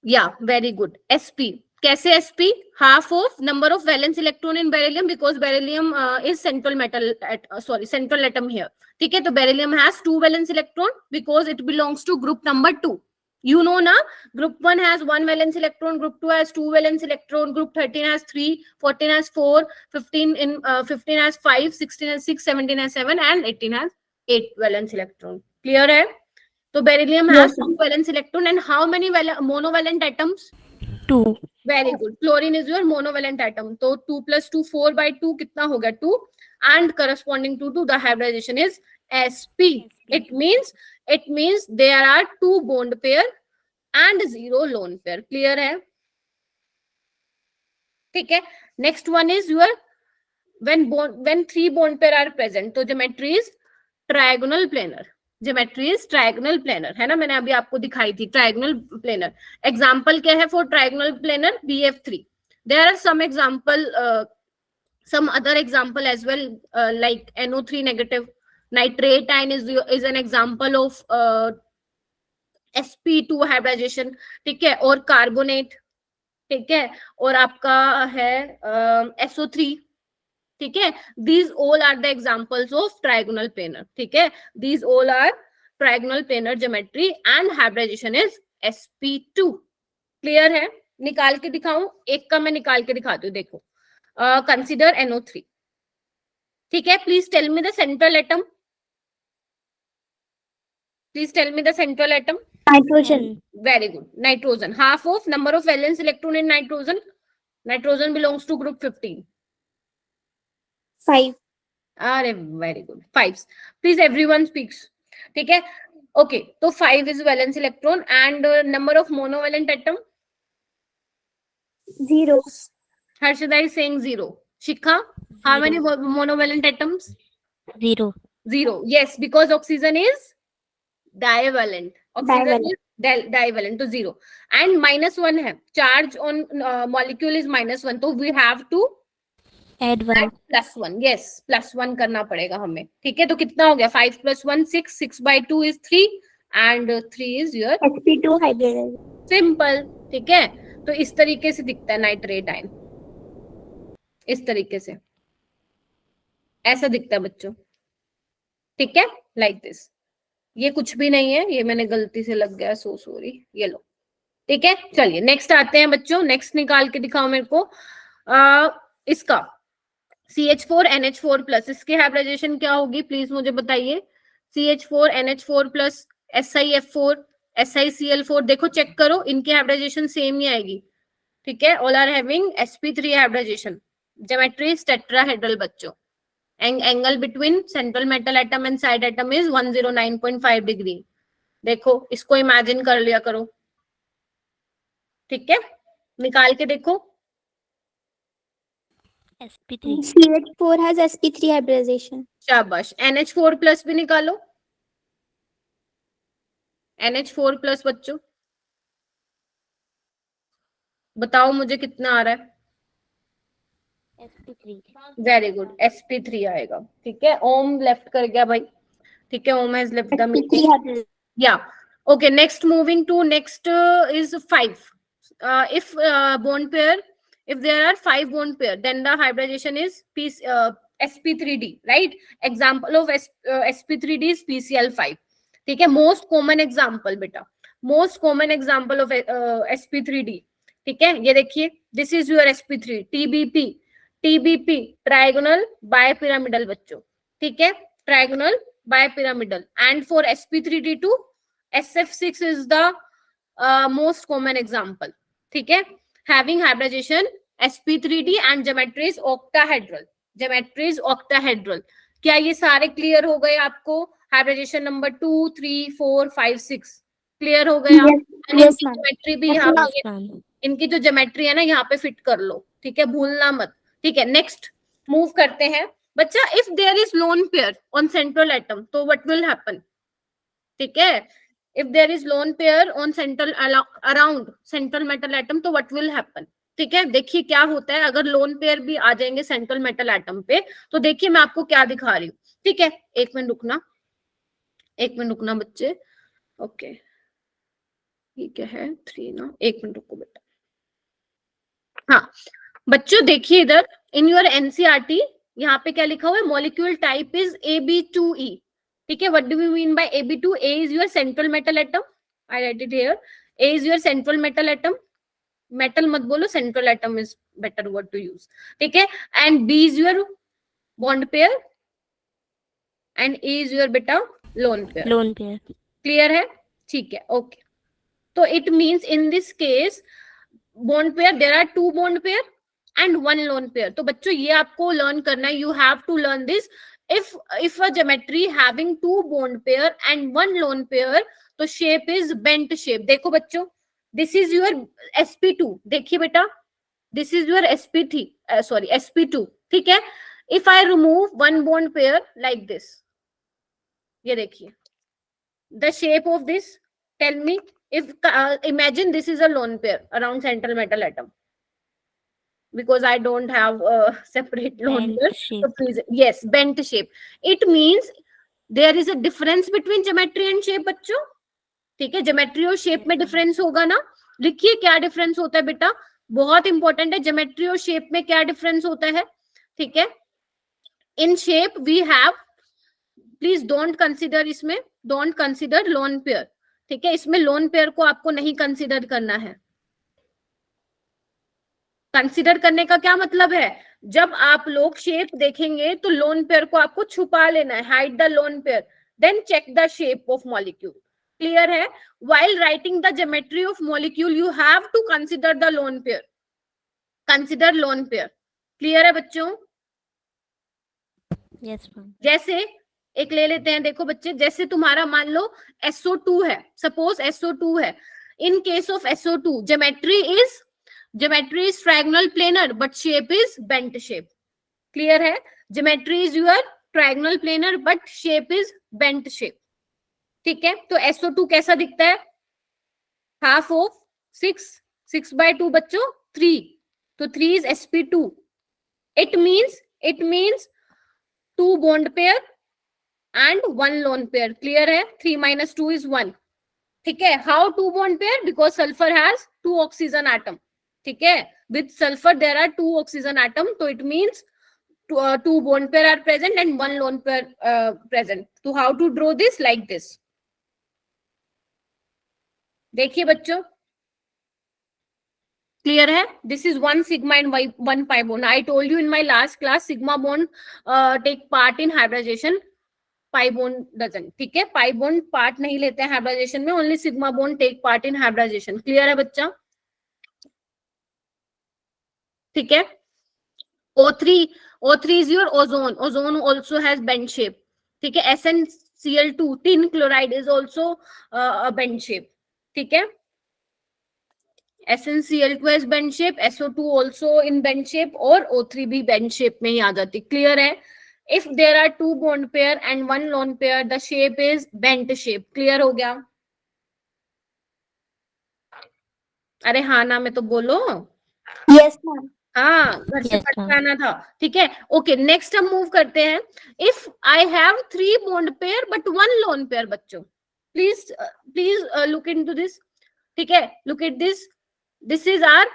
या very good. sp. कैसे sp? Half of number of valence electron in beryllium, because beryllium is central metal, sorry central atom here. ठीक है, तो beryllium has 2 valence electron because it belongs to group number 2. You know na, group 1 has 1 valence electron, group 2 has 2 valence electron, group 13 has 3, 14 has 4, 15 has 5, 16 has 6, 17 has 7 and 18 has 8 valence electron. Clear hai? So beryllium has 2 valence electron and how many monovalent atoms? 2. Very good. Chlorine is your monovalent atom. So 2 plus 2, 4 by 2 kitna ho gaya? 2. And corresponding to the hybridization is sp. It means there are 2 bond pair and 0 lone pair. Clear hai? ठीक है. Next one is your when 3 bond pair are present. तो geometry is trigonal planar. Geometry is trigonal planar है ना, मैंने अभी आपको दिखाई थी trigonal planar. Example क्या है for trigonal planar? BF3. There are some example, some other example as well, like NO3 negative. Nitrate ion is an example of sp2 hybridization. ठीक है, और कार्बोनेट. ठीक है, और आपका है SO3. ठीक है, these all are the examples of trigonal planar. ठीक है, these all are trigonal planar geometry and hybridization is sp2. Clear है? निकाल के दिखाऊं? एक का मैं निकाल के दिखाती हूँ. देखो, कंसिडर NO3. ठीक है, please tell me the central atom. Please tell me the central atom. Nitrogen. Very good. Nitrogen. Half of number of valence electron in nitrogen. Nitrogen belongs to group 15. 5. Very good. 5. Please everyone speaks. ठीक है. Okay. So 5 is valence electron and number of monovalent atom. 0. Harshada is saying 0. Shikha, how many monovalent atoms? 0. 0. Yes, because oxygen is divalent. Oxygen is divalent, तो 0. And -1 है. Charge on molecule is -1. तो we have to add 1. +1. Yes, +1 करना पड़ेगा हमें. ठीक है, तो कितना हो गया? 5 + 1 6. 6 by 2 is 3 and 3 is your sp2 hybridization. Simple. ठीक है, तो इस तरीके से दिखता है नाइट्रेट आयन. इस तरीके से ऐसा दिखता है बच्चों. ठीक है, लाइक दिस. ये कुछ भी नहीं है, ये मैंने गलती से लग गया, सो सॉरी. ये लो. ठीक है, चलिए नेक्स्ट आते हैं बच्चों. नेक्स्ट निकाल के दिखाओ मेरे को. इसका CH4NH4+, इसकी हाइब्रिडाइजेशन क्या होगी प्लीज मुझे बताइए. CH4NH4+ SiF4 SiCl4. देखो चेक करो, इनकी हाइब्रिडाइजेशन सेम ही आएगी. ठीक है, all are having sp3 hybridization. Geometry is tetrahedral बच्चों. Angle between central metal atom and side atom is 109.5 degree. देखो, इसको इमेजिन कर लिया करो. ठीक है, निकाल के देखो. sp3. CH4 has sp3 hybridization. शाबाश. NH4+ भी निकालो. NH4+ बच्चों बताओ मुझे कितना आ रहा है. sp3. वेरी गुड, sp3 आएगा. ठीक है, ओम लेफ्ट कर गया भाई. ठीक है, Om has left the meeting. या okay, next moving to next is 5. If bond pair, if there are 5 bond pair, then the hybridization is sp3d, right? Example of sp3d is PCl5. ठीक है, मोस्ट कॉमन एग्जाम्पल बेटा, most common example of sp3d. ठीक है, ये देखिए, this is your sp3. TBP trigonal bipyramidal बच्चों. ठीक है, trigonal bipyramidal. And for sp3d2 SF6 is the most common example. ठीक है, having hybridization sp3d and geometry is octahedral. Geometry is octahedral. क्या ये सारे क्लियर हो गए आपको? हाइब्रिडाइजेशन नंबर 2 3 4 5 6 क्लियर हो गया. ज्योमेट्री भी यहाँ पे, इनकी जो ज्योमेट्री है ना यहाँ पे फिट कर लो. ठीक है, भूलना मत. ठीक है, नेक्स्ट मूव करते हैं बच्चा. If there is lone pair on central atom तो व्हाट विल हैपन? ठीक है, if there is lone pair on central around central metal atom तो व्हाट विल हैपन? ठीक है, देखिए क्या होता है अगर लोन पेयर भी आ जाएंगे सेंट्रल मेटल एटम पे, तो देखिए मैं आपको क्या दिखा रही हूँ। ठीक है, एक मिनट रुकना, एक मिनट रुकना बच्चे। ओके ठीक है 3 ना, एक मिनट रुको बेटा। हाँ बच्चों देखिए इधर इन योर एनसीईआरटी यहाँ पे क्या लिखा हुआ है, मॉलिक्यूल टाइप इज AB2E। ठीक है, what do we mean by AB2? A is your central metal atom, I write it here, A is your central metal atom, metal मत बोलो, central atom is better word to use. ठीक है, and B is your bond pair and E is your बेटा lone pair. Lone pair. Clear है? ठीक है, okay. तो it means in this case bond pair there are 2 bond pair and 1 lone pair. तो बच्चों ये आपको लर्न करना है, you have to learn this. if a geometry having 2 bond pair and 1 lone pair, तो shape is bent shape। देखो बच्चों, this is your sp2, देखिए बेटा, this is your sp3 sorry sp2। ठीक है, if I remove 1 bond pair like this, ये देखिए the shape of this, tell me if imagine this is a lone pair around central metal atom, because I don't have a separate lone pair, so please, yes, bent shape, it means there is a difference between geometry and shape बच्चों। ठीक है, geometry और shape में difference होगा ना, लिखिए क्या difference होता है बेटा, बहुत इंपॉर्टेंट है, ज्योमेट्री और शेप में क्या डिफरेंस होता है। ठीक है, in shape we have, please don't consider, इसमें डोंट कंसिडर लोन पेयर। ठीक है, इसमें लोन पेयर को आपको नहीं कंसिडर करना है। कंसिडर करने का क्या मतलब है, जब आप लोग शेप देखेंगे तो लोन पेयर को आपको छुपा लेना है, hide the lone pair, then check the shape of molecule. Clear है? while writing the geometry of molecule you have to consider the lone pair, consider lone pair। Clear है बच्चों? Yes ma'am. जैसे एक ले लेते हैं, देखो बच्चे, जैसे तुम्हारा मान लो SO2 है, सपोज SO2 है, in case of SO2 geometry is triangular planar but shape is bent shape. Clear है? Geometry is your triangular planar but shape is bent shape. ठीक है, तो SO2 कैसा दिखता है, हाफ ऑफ 6/2 बच्चों 3, तो 3 is sp2। It means 2 bond pair and 1 lone pair. Clear है? 3 - 2 इज 1। ठीक है, how 2 bond pair, because sulphur has 2 oxygen atom. ठीक है, with sulphur there are 2 oxygen atom, तो it means 2 bond pair are present and 1 lone pair present। तो how to draw this? Like this। देखिए बच्चों, clear है? This is 1 sigma and 1 pi bond। I told you in my last class sigma bond take part in hybridization, pi bond doesn't। ठीक है, pi bond part नहीं लेते हैं hybridization में, only sigma bond take part in hybridization। Clear है बच्चा? ठीक है, O3 is your ozone also has bend shape। ठीक है, SnCl2 tin chloride is also a bend shape। ठीक है, SnCl2 has bend shape, SO2 also in bend shape, और O3 भी bend shape में ही आ जाती। क्लियर है? If there are 2 bond pair and 1 lone pair, the shape is bent shape। Clear हो गया? अरे हाँ ना में तो बोलो। Yes ma'am. हाँ, घर से पढ़ के आना था। ठीक है, ओके, नेक्स्ट हम मूव करते हैं। If I have 3 bond pair but 1 lone pair बच्चों, प्लीज लुक इनटू दिस। ठीक है, look at this, this is our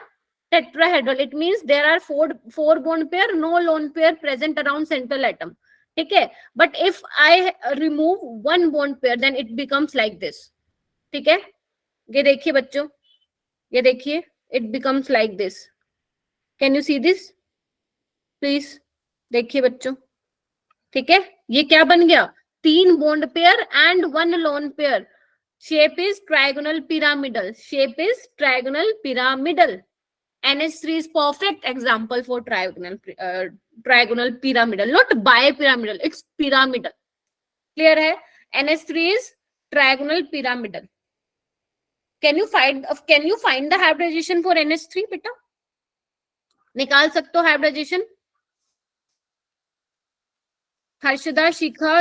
tetrahedral, it means there are 4 bond pair, no lone pair present around central atom। ठीक है, but if I remove 1 bond pair then it becomes like this। ठीक है, ये देखिए बच्चों, ये देखिए, it becomes like this। Can you see this? Please देखिए बच्चों। ठीक है, ये क्या बन गया, 3 bond pair and 1 lone pair. Shape is trigonal pyramidal, shape is trigonal pyramidal. NH3 is perfect example for trigonal pyramidal, not bipyramidal, it's pyramidal। Clear है? NH3 is trigonal pyramidal। Can you find the hybridization for NH3 बेटा? निकाल सकते हो hybridization? Harshada, शिखा,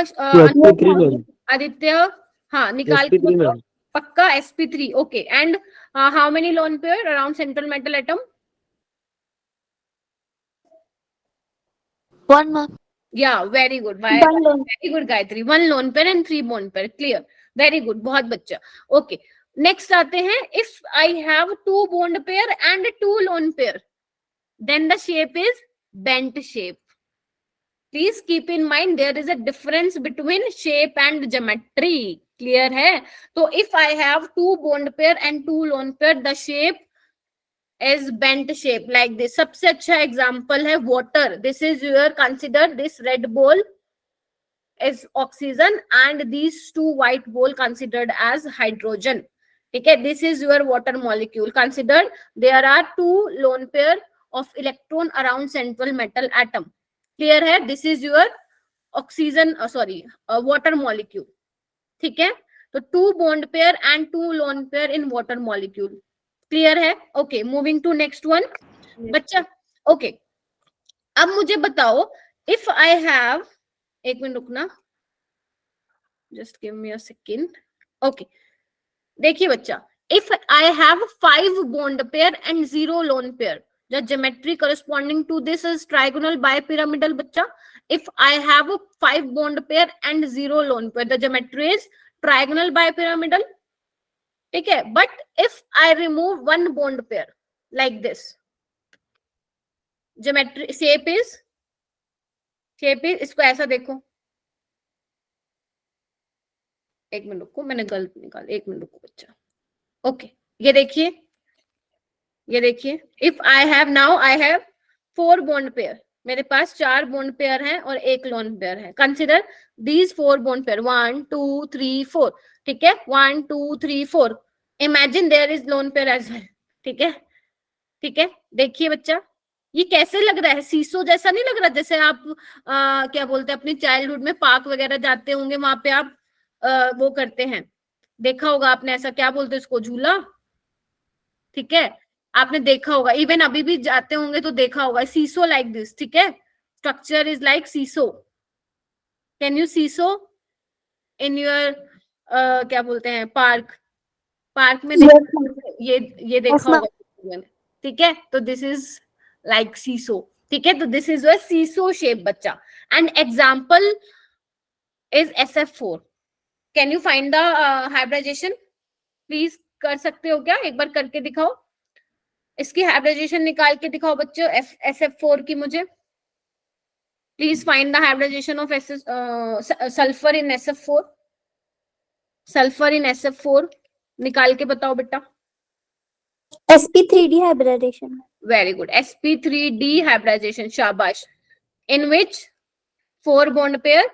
आदित्य, हाँ निकाल के पक्का। sp3। Okay, and how many lone pair around central metal atom? One, ma'am. Yeah, very good. One lone. Very good, Gayatri. 1 lone pair and 3 bond pair. Clear. Very good. बहुत बच्चा. Okay. Next आते हैं. If I have 2 bond pair and 2 lone pair, then the shape is bent shape. Please keep in mind there is a difference between shape and geometry. Clear है? तो if I have 2 bond pair and 2 lone pair, the shape is bent shape like this. सबसे अच्छा example है water. This is your, consider this red bowl is oxygen and these 2 white bowl considered as hydrogen. Okay, this is your water molecule. Consider there are 2 lone pair of electron around central metal atom. Clear है? This is your oxygen, water molecule. ठीक है? तो 2 bond pair and 2 lone pair in water molecule. Clear है? Okay, moving to next one बच्चा. Okay, अब मुझे बताओ, if I have, एक मिनट रुकना, just give me a second. Okay, देखिए बच्चा, if I have 5 bond pair and 0 lone pair, the geometry corresponding to this is trigonal bipyramidal. बच्चा, if I have 5 bond pair and 0 lone pair, the geometry is trigonal bipyramidal. ठीक है, but if I remove 1 bond pair like this, geometry shape is इसको ऐसा देखो. एक minute रुको, मैंने गलत निकाल, एक मिनट रुको बच्चा. ओके, ये देखिए, if I have, now I have 4 bond pair, मेरे पास 4 बॉन्ड पेयर हैं और 1 लोन पेयर है. Consider these 4 bond pair, 1 2 3 4. ठीक है, 1 2 3 4. Imagine there is lone pair as well. ठीक है, देखिए बच्चा, ये कैसे लग रहा है? सीसो जैसा नहीं लग रहा? जैसे आप क्या बोलते हैं, अपनी चाइल्डहुड में पार्क वगैरह जाते होंगे, वहां पे आप वो करते हैं, देखा होगा आपने, ऐसा क्या बोलते हैं इसको, झूला. ठीक है, आपने देखा होगा, इवन अभी भी जाते होंगे तो देखा होगा. सीसो लाइक दिस. ठीक है, structure is like seesaw. Can you seesaw in your क्या बोलते हैं, पार्क में ये देखा होगा. ठीक है, तो दिस इज लाइक सीसो. ठीक है, तो this is a seesaw shape बच्चा. And example is SF4. Can you find the hybridization? Please कर सकते हो क्या? एक बार करके दिखाओ, इसकी हाइब्रिडाइजेशन निकाल के दिखाओ बच्चों, SF4 की. मुझे please find the hybridization of sulphur in SF4. Sulphur in SF4 निकाल के बताओ बेटा. sp3d hybridization. Very good. sp3d hybridization. शाबाश. In which 4 bond pair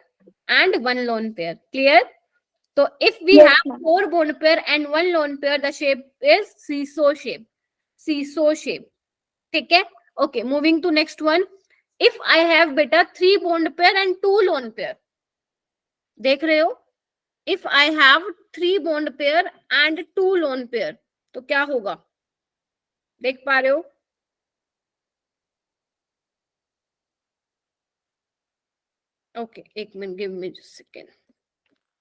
and 1 lone pair. Clear? So if we Yes, have ma'am. 4 bond pair and 1 lone pair, the shape is seesaw shape. Seesaw shape. ठीक है? Okay. Moving to next one. If I have beta 3 bond pair and 2 lone pair. देख रहे हो? If I have 3 bond pair and 2 lone pair, तो क्या होगा? देख पा रहे हो? ओके, एक minute, give me just second.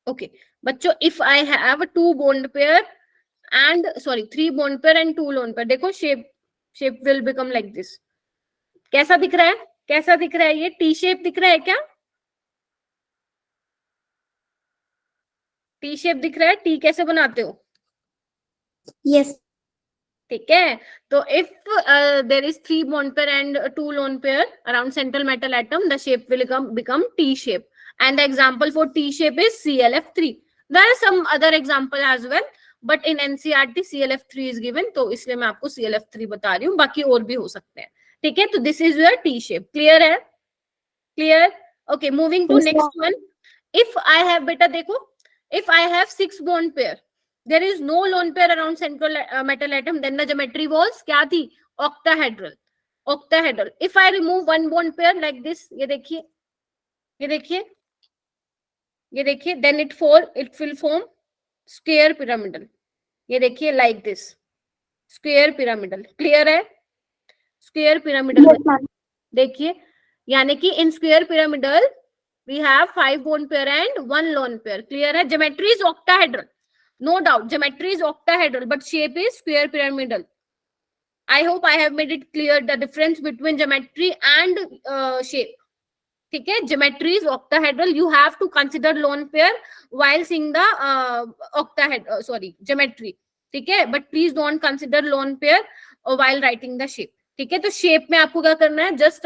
Okay बच्चों, if I have 2 bond pair and 3 bond pair and 2 lone pair, देखो shape will become like this. कैसा दिख रहा है? कैसा दिख रहा है? ये टी शेप दिख रहा है क्या? टी शेप दिख रहा है? टी कैसे बनाते हो? Yes. ठीक है, तो if there is 3 bond pair and 2 lone pair around central metal atom, the shape will become T shape. And the example for T shape is ClF3. There are some other example as well, but in NCERT ClF3 is given, तो इसलिए मैं आपको ClF3 बता रही हूँ, बाकी और भी हो सकते हैं. ठीक है, तो this is your T shape. Clear है? Clear? Okay, moving to next one. If I have, बेटा देखो, if I have 6 bond pair, there is no lone pair around central metal atom, then the geometry was क्या थी? Octahedral. Octahedral. If I remove 1 bond pair like this, ये देखिए, then it will form square pyramidal. ये देखिए like this, square pyramidal. Clear है? Square pyramidal. Yes, ma'am. देखिए, यानी कि in square pyramidal we have 5 bond pair and 1 lone pair. Clear है? Geometry is octahedral. No doubt, geometry is octahedral, but shape is square pyramidal. I hope I have made it clear the difference between geometry and shape. ठीक है, geometry is octahedral, you have to consider lone pair while seeing the octahedral sorry geometry, ठीक है, but please don't consider lone pair while writing the shape, ठीक है। तो shape में आपको क्या करना है, just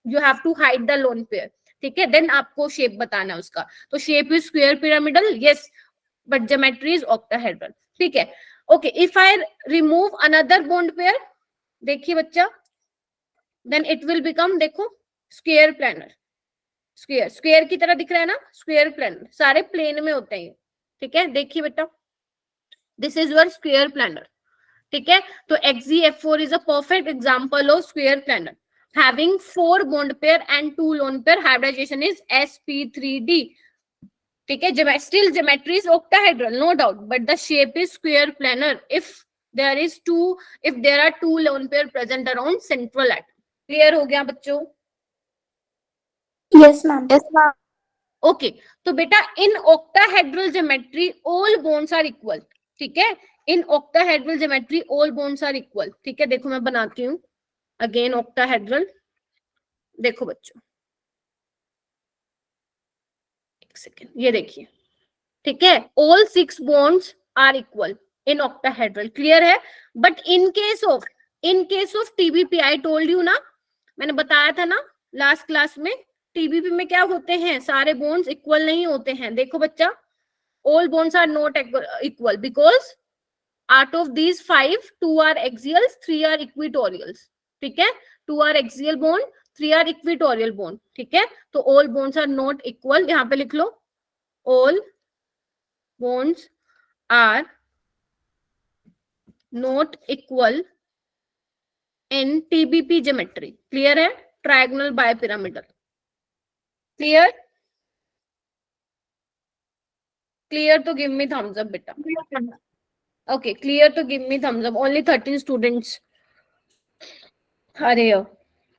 you have to hide the lone pair, ठीक है, देन आपको शेप बताना है उसका। तो shape is square pyramidal, yes, but geometry is octahedral, ठीक है। Okay, if I remove another bond pair, देखिए बच्चा, देन इट विल बिकम, देखो, स्क्वायर प्लानर, स्क्वायर स्क्वायर की तरह दिख रहा है ना, स्क्वायर प्लानर, सारे प्लेन में होते हैं, ठीक है। देखिए बेटा, this is your square planar, ठीक है। तो XeF4 is a perfect example of square planar having 4 bond pair and 2 lone pair. Hybridization is sp3d, ठीक है। Still geometry is octahedral, no doubt, but the shape is square planar if there are 2 lone pair present around central atom. Clear हो गया बच्चों? Yes, ma'am. Yes, ma'am. Okay, तो बेटा इन octahedral geometry all bonds are equal, ठीक है। इन octahedral geometry all bonds are equal, ठीक है। देखो मैं बनाती हूँ अगेन octahedral, देखो बच्चों, एक सेकेंड, ये देखिए, ठीक है, all 6 bonds are equal in octahedral, clear है। But in case of TBP, I told you ना, मैंने बताया था ना लास्ट क्लास में, TBP में क्या होते हैं, सारे बॉन्ड्स इक्वल नहीं होते हैं। देखो बच्चा, all bonds are not equal because out of these 5, 2 are axials, 3 are equatorials, ठीक है। 2 are axial bond, 3 are equatorial bond, ठीक है। तो all bonds are not equal, यहाँ पे लिख लो, all bonds are not equal in TBP geometry, clear है, trigonal bipyramidal, clear? Clear तो गिव मी थम्स अप बेटा। ओके, क्लियर तो give me thumbs up, only 13 students. अरे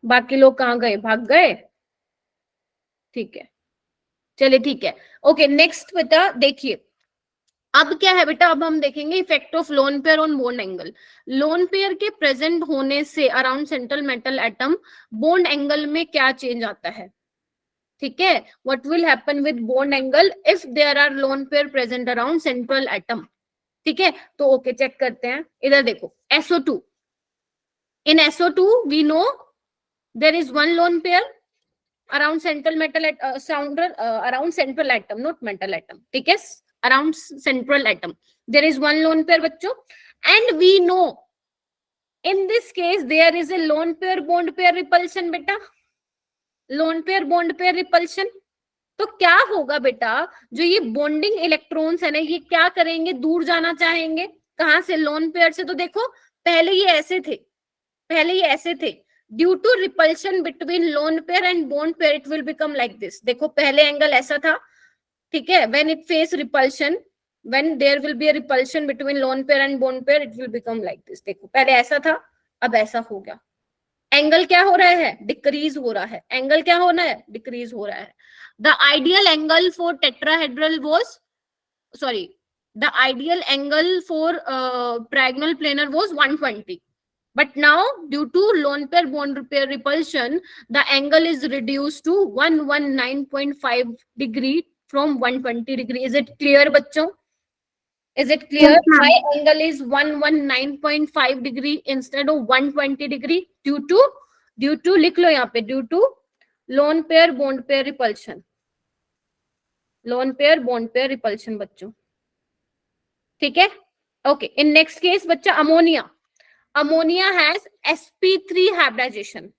बाकी लोग कहाँ गए, भाग गए, ठीक है, चलिए ठीक है। ओके, नेक्स्ट बेटा देखिए, अब क्या है बेटा, अब हम देखेंगे effect of lone pair on bond angle. Lone pair के प्रेजेंट होने से around central metal atom bond angle में क्या चेंज आता है, ठीक है। What will happen with bond angle if there are lone pair present around central atom, ठीक है। तो ओके, चेक करते हैं, इधर देखो, SO2, in SO2 we know there is one lone pair around central metal around central atom, not metal atom, ठीक है, around central atom there is one lone pair बच्चों, and we know in this case there is a lone pair bond pair repulsion बेटा, lone pair bond pair repulsion। तो क्या होगा बेटा, जो ये बॉन्डिंग इलेक्ट्रॉन्स है ना, ये क्या करेंगे, दूर जाना चाहेंगे, कहां से, लोन पेयर से। तो देखो पहले ये ऐसे थे, due to repulsion between lone pair and bond pair it will become like this. देखो पहले एंगल ऐसा था, ठीक है, when it face repulsion, when there will be a repulsion between lone pair and bond pair it will become like this. देखो पहले ऐसा था, अब ऐसा हो गया, एंगल क्या हो रहा है, डिक्रीज हो रहा है, एंगल क्या होना है, डिक्रीज हो रहा है। The ideal angle for tetrahedral was, sorry, the ideal angle for trigonal planar was 120. But now, due to lone pair bond pair repulsion, the angle is reduced to 119.5 degree from 120 degree. Is it clear, बच्चों? Is it clear? Why angle is 119.5 degree instead of 120 degree? Due to लिख लो यहाँ पे, due to lone pair bond pair repulsion, lone pair bond pair repulsion बच्चों, ठीक है। Okay, in next case बच्चा, ammonia has sp3 hybridization,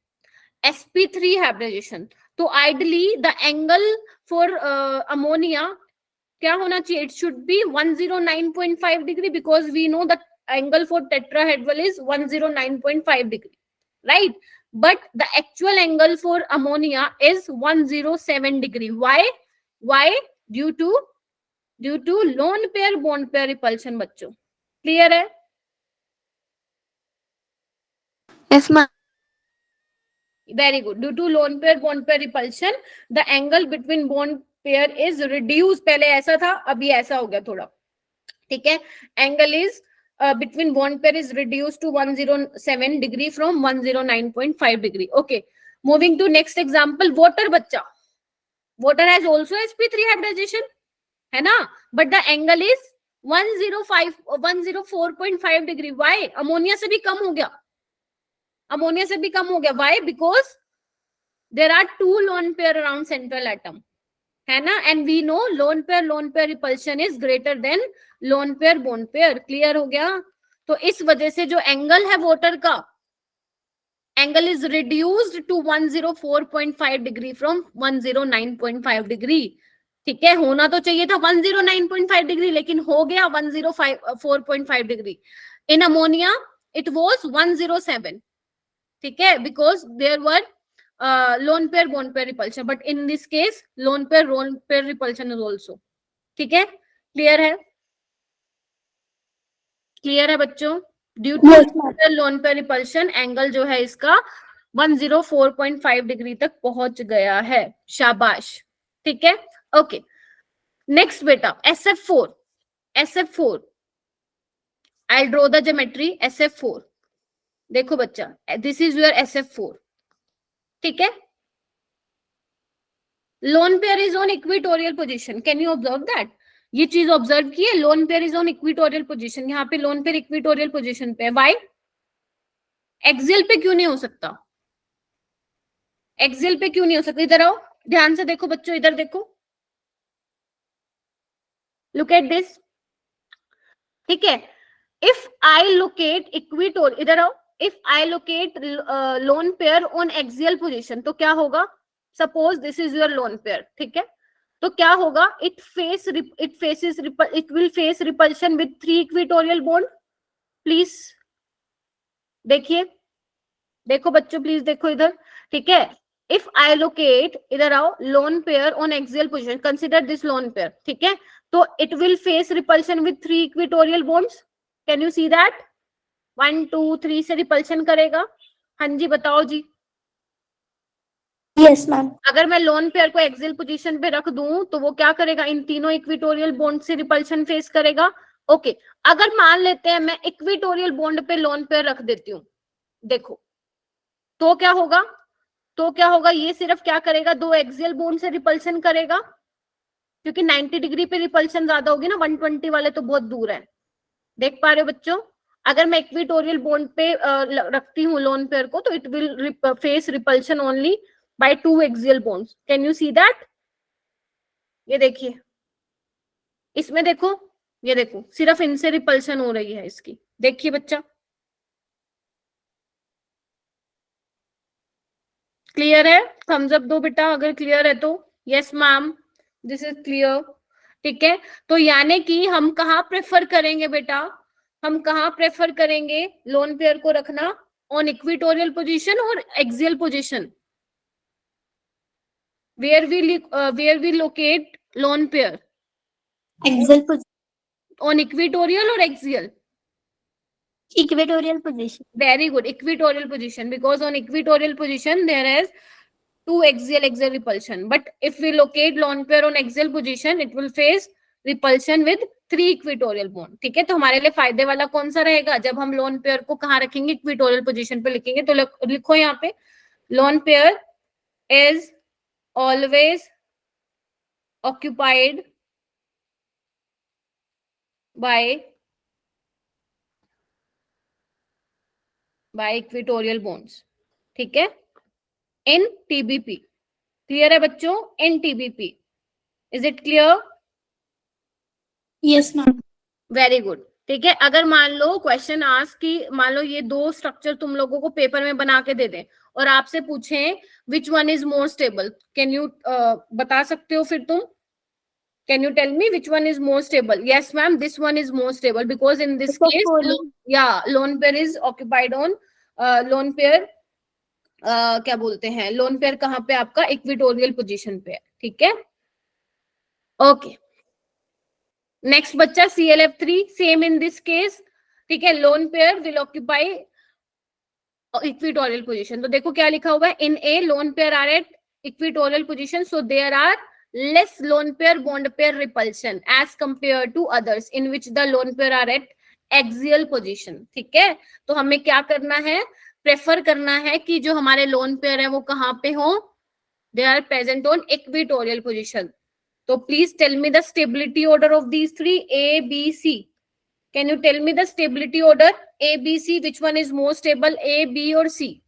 sp3 hybridization। तो ideally the angle for ammonia क्या होना चाहिए, it should be 109.5 degree, because we know the angle for tetrahedral is 109.5 degree, right. But the actual angle for ammonia is 107 degree. Why? Due to lone pair bond pair repulsion बच्चों, clear है? Yes, ma'am. Very good. Due to lone pair bond pair repulsion, the angle between bond pair is reduced. पहले ऐसा था, अभी ऐसा हो गया थोड़ा, ठीक है। Angle is between bond pair is reduced to 107 degree from 109.5 degree. Okay, moving to next example, water बच्चा, water has also sp3 hybridization, है ना, but the angle is 104.5 degree. Why? Ammonia से भी कम हो गया, अमोनिया से भी कम हो गया. Why? Because there are two lone pair around central atom, है ना, and we know lone pair repulsion is greater than lone pair bond pair. Clear हो गया? तो इस वजह से जो एंगल है वाटर का, angle is reduced to 104.5 degree from 109.5 degree. ठीक है, होना तो चाहिए था 109.5 डिग्री, लेकिन हो गया 104.5 degree. In ammonia it was 107. ठीक है, because there were lone pair bond pair repulsion, but in this case lone pair repulsion is also. ठीक है, क्लियर है? क्लियर है बच्चों? ड्यू टू lone pair repulsion एंगल जो है इसका 104.5 डिग्री तक पहुंच गया है. शाबाश. ठीक है, ओके. नेक्स्ट बेटा SF4. SF4 I'll draw the geometry. SF4 देखो बच्चा, दिस इज योर SF4. ठीक है, lone pair is on equatorial position. Can you observe that? ये चीज ऑब्जर्व की है, lone pair is on equatorial position. यहाँ पे लोन पेयर इक्वेटोरियल पोजीशन पे है. व्हाई? एक्सियल पे क्यों नहीं हो सकता? एक्सियल पे क्यों नहीं हो सकता? इधर आओ, ध्यान से देखो बच्चों, इधर देखो, लुक एट दिस. ठीक है, इफ आई लोकेट इक्वेटोरियल, इधर आओ, if I locate lone pair on axial position, तो क्या होगा? Suppose this is your lone pair. ठीक है, तो क्या होगा? It will face repulsion with 3 equatorial bond. Please देखिए, देखो बच्चों, प्लीज देखो इधर. ठीक है, if I locate, इधर आओ, lone pair on axial position, consider this lone pair. ठीक है, तो it will face repulsion with 3 equatorial bonds. Can you see that? 1 2 3 से रिपल्शन करेगा. हाँ जी, बताओ जी. Yes ma'am. अगर मैं लोन पेयर को एक्सियल पोजीशन पे रख दूं तो वो क्या करेगा? इन तीनों इक्वेटोरियल बॉन्ड से रिपल्शन फेस करेगा. ओके, अगर मान लेते हैं मैं इक्वेटोरियल बॉन्ड पे लोन पेयर रख देती हूँ, देखो तो क्या होगा? तो क्या होगा? ये सिर्फ क्या करेगा? 2 एक्सियल बॉन्ड से रिपल्शन करेगा, क्योंकि 90 डिग्री पे रिपल्शन ज्यादा होगी ना, 120 वाले तो बहुत दूर है. देख पा रहे हो बच्चों? अगर मैं इक्वेटोरियल बॉन्ड पे रखती हूँ लोन पेयर को, तो it will face repulsion only by 2 axial bonds. Can you see that? ये देखिए, इसमें देखो, ये देखो, सिर्फ इनसे रिपल्शन हो रही है इसकी. देखिए बच्चा, क्लियर है? थम्स अप दो बेटा अगर क्लियर है तो. Yes ma'am, this is clear. ठीक है, तो यानी कि हम कहाँ प्रेफर करेंगे बेटा? हम कहाँ प्रेफर करेंगे लोन पेयर को रखना? ऑन इक्वेटोरियल पोजीशन और axial position. Where we locate lone pair? Axial position. On equatorial और axial? Equatorial position. Very good, equatorial position, because on equatorial position there is 2 axial repulsion. But if we locate lone pair on axial position, it will face repulsion with 3 equatorial bond. ठीक है, तो हमारे लिए फायदे वाला कौन सा रहेगा? जब हम लोन पेयर को कहाँ रखेंगे? इक्वेटोरियल पोजीशन पे लिखेंगे. तो लिखो यहाँ पे, lone pair is always occupied by equatorial bonds. ठीक है, इन टीबीपी. क्लियर है बच्चों? In TBP. Is it clear? Yes ma'am. Very good. ठीक है, अगर मान लो क्वेश्चन आस्क कि मान लो ये 2 स्ट्रक्चर तुम लोगों को पेपर में बना के दे दें और आपसे पूछें which one is more stable, can you बता सकते हो फिर तुम? Can you tell me which one is more stable? Yes, ma'am, this one is more stable because in this case, lone pair is occupied on lone pair. क्या बोलते हैं? Lone pair कहाँ पे आपका? इक्वेटोरियल पोजीशन पे है. ठीक है, ओके. नेक्स्ट बच्चा ClF3, same in this case. ठीक है, lone pair will occupy equatorial position. तो देखो क्या लिखा हुआ है, in A lone pair are at equatorial position, so there are less lone pair bond pair repulsion as compared to others in which the lone pair are at axial position. ठीक है, तो हमें क्या करना है? प्रेफर करना है कि जो हमारे लोन पेयर है वो कहाँ पे हो? they are present on equatorial position. So please tell me the stability order of these three, A, B, C. Can you tell me the stability order? A, B, C, which one is more stable, A, B or C?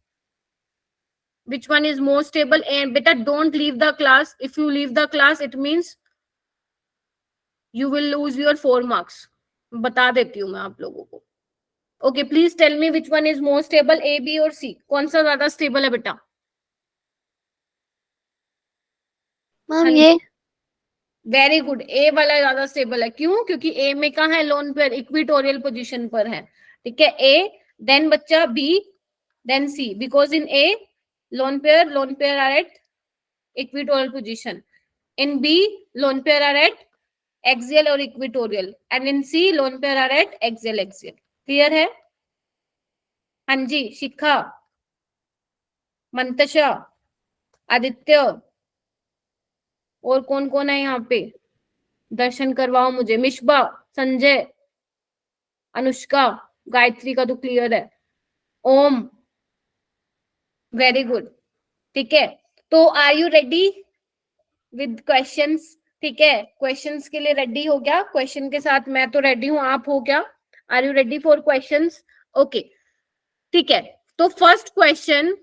Which one is more stable? And beta, don't leave the class. If you leave the class, it means you will lose your 4 marks. बता देती हूँ मैं आप लोगों को. Okay, please tell me which one is more stable, A, B or C? कौन सा ज्यादा stable है बेटा? मैम ये वेरी गुड, ए वाला ज्यादा स्टेबल है. क्यों? क्योंकि ए में कहा है लोन पेयर इक्विटोरियल पोजीशन पर है. ठीक है, ए, देन बच्चा B, then C, because in A lone pair are at equatorial position. In B lone pair are at axial और equatorial, and in C lone pair are at axial. Clear है? हाँ जी, शिखा, मंतशा, आदित्य, और कौन कौन है यहाँ पे? दर्शन करवाओ मुझे. मिशबा, संजय, अनुष्का, गायत्री का तो क्लियर है. Om, very good. ठीक है, तो are you ready with questions? ठीक है, क्वेश्चंस के लिए रेडी हो गया? क्वेश्चन के साथ मैं तो रेडी हूं, आप हो क्या? Are you ready for questions? Okay, ठीक है. तो फर्स्ट क्वेश्चन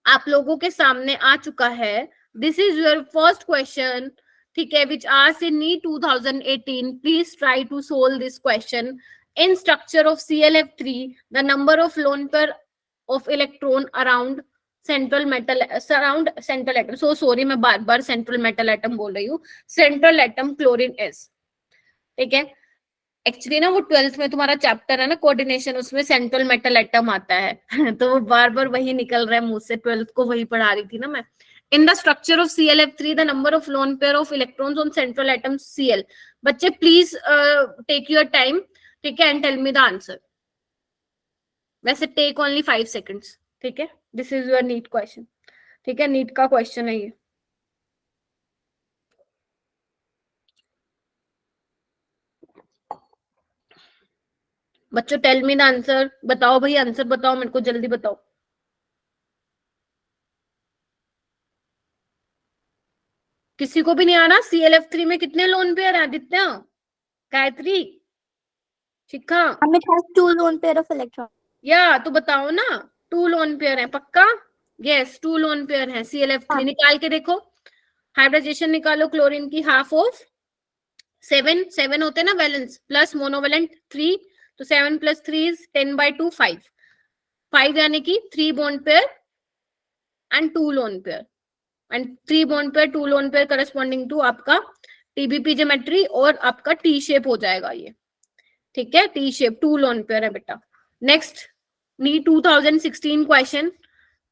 आप लोगों के सामने आ चुका है. This is your first question. ठीक है, which asked in NEET 2018. Please try to solve this question. In structure of ClF3, the number of lone pair of electron around central metal atom. So sorry, मैं बार बार central metal atom बोल रही हूँ. Central atom chlorine is. ठीक है, actually ना वो 12th में तुम्हारा चैप्टर है ना कोऑर्डिनेशन, उसमें सेंट्रल मेटल एटम आता है. तो वो बार बार वही निकल रहा है मुंह से. 12th को वही पढ़ा रही थी ना मैं. In the structure of ClF3, the number of lone pair of electrons on central atom Cl. बच्चे please take your time, ठीक है, and tell me the answer. वैसे take only 5 seconds. ठीक है, this is your NEET question. ठीक है, NEET का question है ये. बच्चों tell me the answer. बताओ भाई, आंसर बताओ मेरे को, जल्दी बताओ. किसी को भी नहीं आना? ClF3 में कितने लोन पेयर है? आदित्य, गायत्री, शिखा, it has 2 lone pair of electrons. या तो बताओ ना. 2 लोन पेयर है पक्का? यस, 2 लोन पेयर है. ClF3 निकाल के देखो. हाइब्रिडाइजेशन निकालो क्लोरीन की. हाफ ऑफ 7 होते ना वैलेंस, प्लस मोनोवेलेंट 3, तो 7 + 3 इज 10/2, 5 यानी कि 3 bond pair and 2 lone pair. And 3 bond pair 2 lone pair corresponding to आपका TBP ज्योमेट्री, और आपका टी शेप हो जाएगा ये. ठीक है, टी शेप, 2 लोन पेयर है बेटा. Next, NEET 2016 question.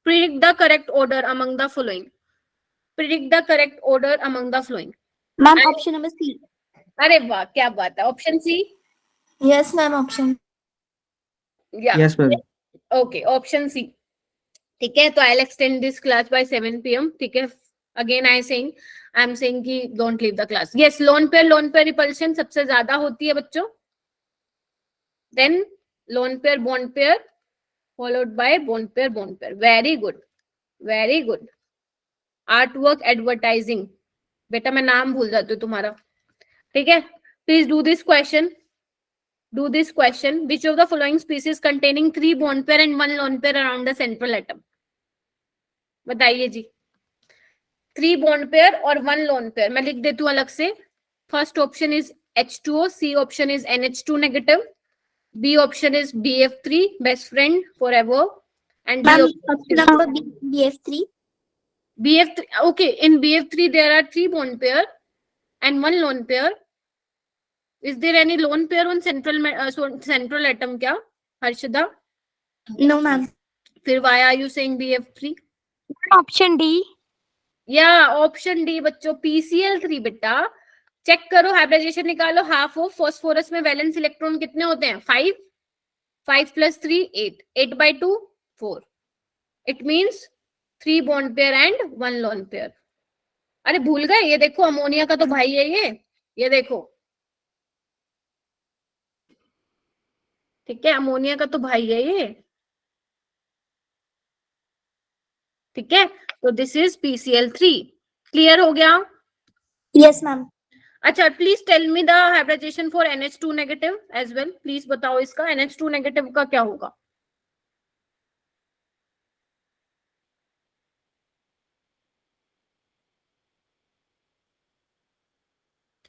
Predict the correct order among the following. Predict the correct order among the following. Ma'am, option number C. अरे वाह, क्या बात है. Option C. Yes, ma'am, option. Yes, ma'am. Okay, option C. ठीक है, तो I will extend this class by 7 PM. ठीक है, अगेन आई एम सेइंग कि don't leave the class. Yes, lone pair repulsion सबसे ज्यादा होती है बच्चों. Then lone pair bond pair, followed by bond pair. Very good, very good. Artwork advertising. बेटा मैं नाम भूल जाती हूँ तुम्हारा. ठीक है, please do this question. Which of the following species containing 3 bond pair and 1 lone pair around the central atom? बताइए जी. 3 bond pair और 1 lone pair. मैं लिख देती हूँ अलग से. First option is H2O, C option is NH2 negative, B option is BF3, best friend forever, and D Option number B, BF3. BF3. Okay, in BF3 there are 3 bond pair and 1 lone pair. Is there any lone pair on central atom क्या, Harshada? No, ma'am. फिर why are you saying BF3? Option D. Yeah, option D बच्चों, PCl3 बेटा. Check करो, hybridisation निकालो. Half of phosphorus में valence electron कितने होते हैं? 5 + 3 8, 8/2 4. It means 3 bond pair and 1 lone pair. अरे भूल गए, ये देखो अमोनिया का तो भाई है ये देखो. ठीक है, अमोनिया का तो भाई है ये. ठीक है, तो दिस इज PCl3. क्लियर हो गया? Yes, ma'am. अच्छा, please tell me the hybridization for NH2 negative as well. Please बताओ इसका NH2 नेगेटिव का क्या होगा.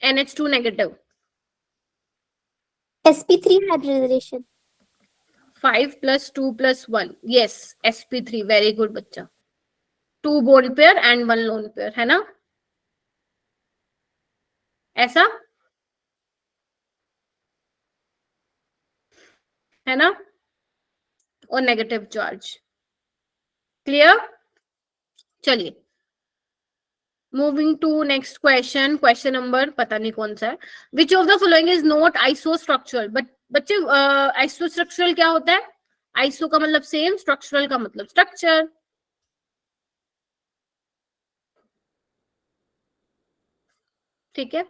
NH2 negative. sp3 hybridization. 5 + 2 + 1. Yes, sp3. Very good बच्चा. 2 bond pair and 1 lone pair, है ना? ऐसा है ना? और नेगेटिव चार्ज. क्लियर? चलिए, moving to next question. Question number पता नहीं कौन सा है. Which of the following is not आइसोस्ट्रक्चरल. But बच्चे, आइसोस्ट्रक्चरल क्या होता है? आइसो का मतलब सेम, स्ट्रक्चरल का मतलब स्ट्रक्चर. ठीक है,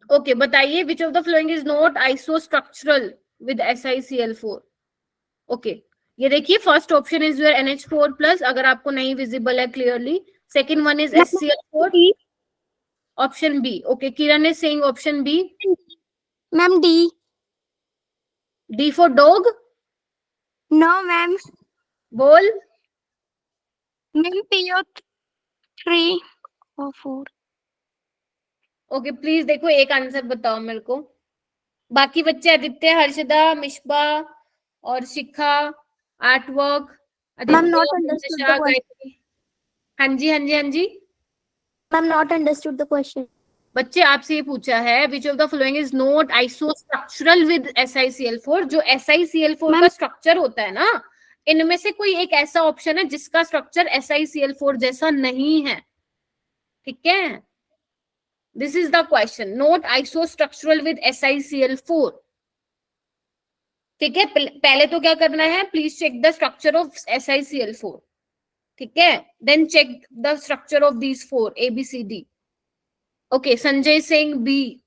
ओके. बताइए, which of the following is not isostructural with SiCl4. Okay, ये देखिए, first option is your NH4+. अगर आपको नहीं विजिबल है clearly. Second one is SCl4. Option B. Okay, Kiran is saying option B. Ma'am, D. D for dog. No, ma'am. बोल. Ma'am, PO3 or 4. Okay, please देखो, एक answer बताओ मेरे को. बाकी बच्चे आदित्य, हर्षदा, मिशबा और शिखा, artwork, Ma'am, not understood the question. हाँ जी, हाँ जी, हाँ जी. Ma'am, not understood the question. बच्चे, आपसे ये पूछा है, which of the following is not isostructural with SiCl4. जो SiCl4 का स्ट्रक्चर होता है ना, इनमें से कोई एक ऐसा ऑप्शन है जिसका स्ट्रक्चर SiCl4 जैसा नहीं है. ठीक है, this is the question. Not isostructural with SiCl4. ठीक है, पहले तो क्या करना है, please check the structure of SiCl4. ठीक है, then check the structure of these 4 ABCD. Okay, Sanjay Singh B.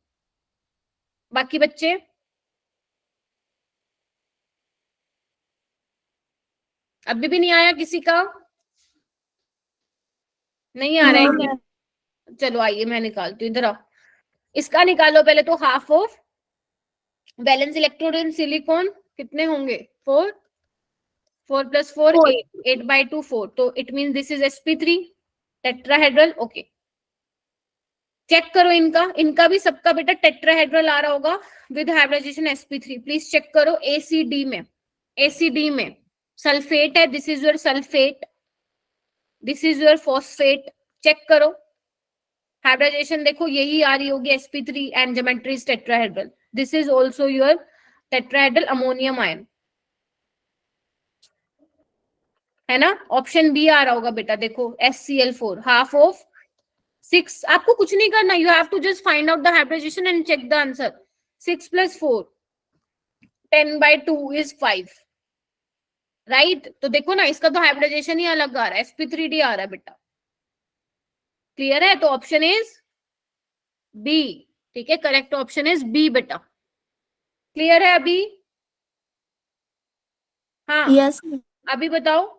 बाकी बच्चे, अभी भी नहीं आया किसी का? नहीं आ रहा है क्या? चलो आइए, मैं निकालती हूँ. इधर आओ, इसका निकालो पहले तो. Half of valence electrode in silicon कितने होंगे? 4. 4 + 4 8. 8/2 4. तो it mean this is sp3 tetrahedral. Okay, check करो इनका भी सबका बेटा टेट्राहेड्रल आ रहा होगा with hybridization sp3. Please check करो. ACD में सल्फेट है. This is your sulphate, this is your phosphate. Check करो हाइब्रिडाइजेशन. देखो, यही आ रही होगी sp3 and geometry is tetrahedral. This is also your tetrahedral ammonium ion, है ना? ऑप्शन बी आ रहा होगा बेटा. देखो, SCl4 हाफ ऑफ 6. आपको कुछ नहीं करना, you have to just find out the hybridization and check the answer. 6 + 4 10/2 is 5. Right? तो देखो ना, इसका तो हाइब्रिडाइजेशन ही अलग आ रहा है, sp3d आ रहा है बेटा. क्लियर है? तो ऑप्शन इज बी. ठीक है, करेक्ट ऑप्शन इज बी बेटा. क्लियर है अभी? हाँ, Yes. अभी बताओ.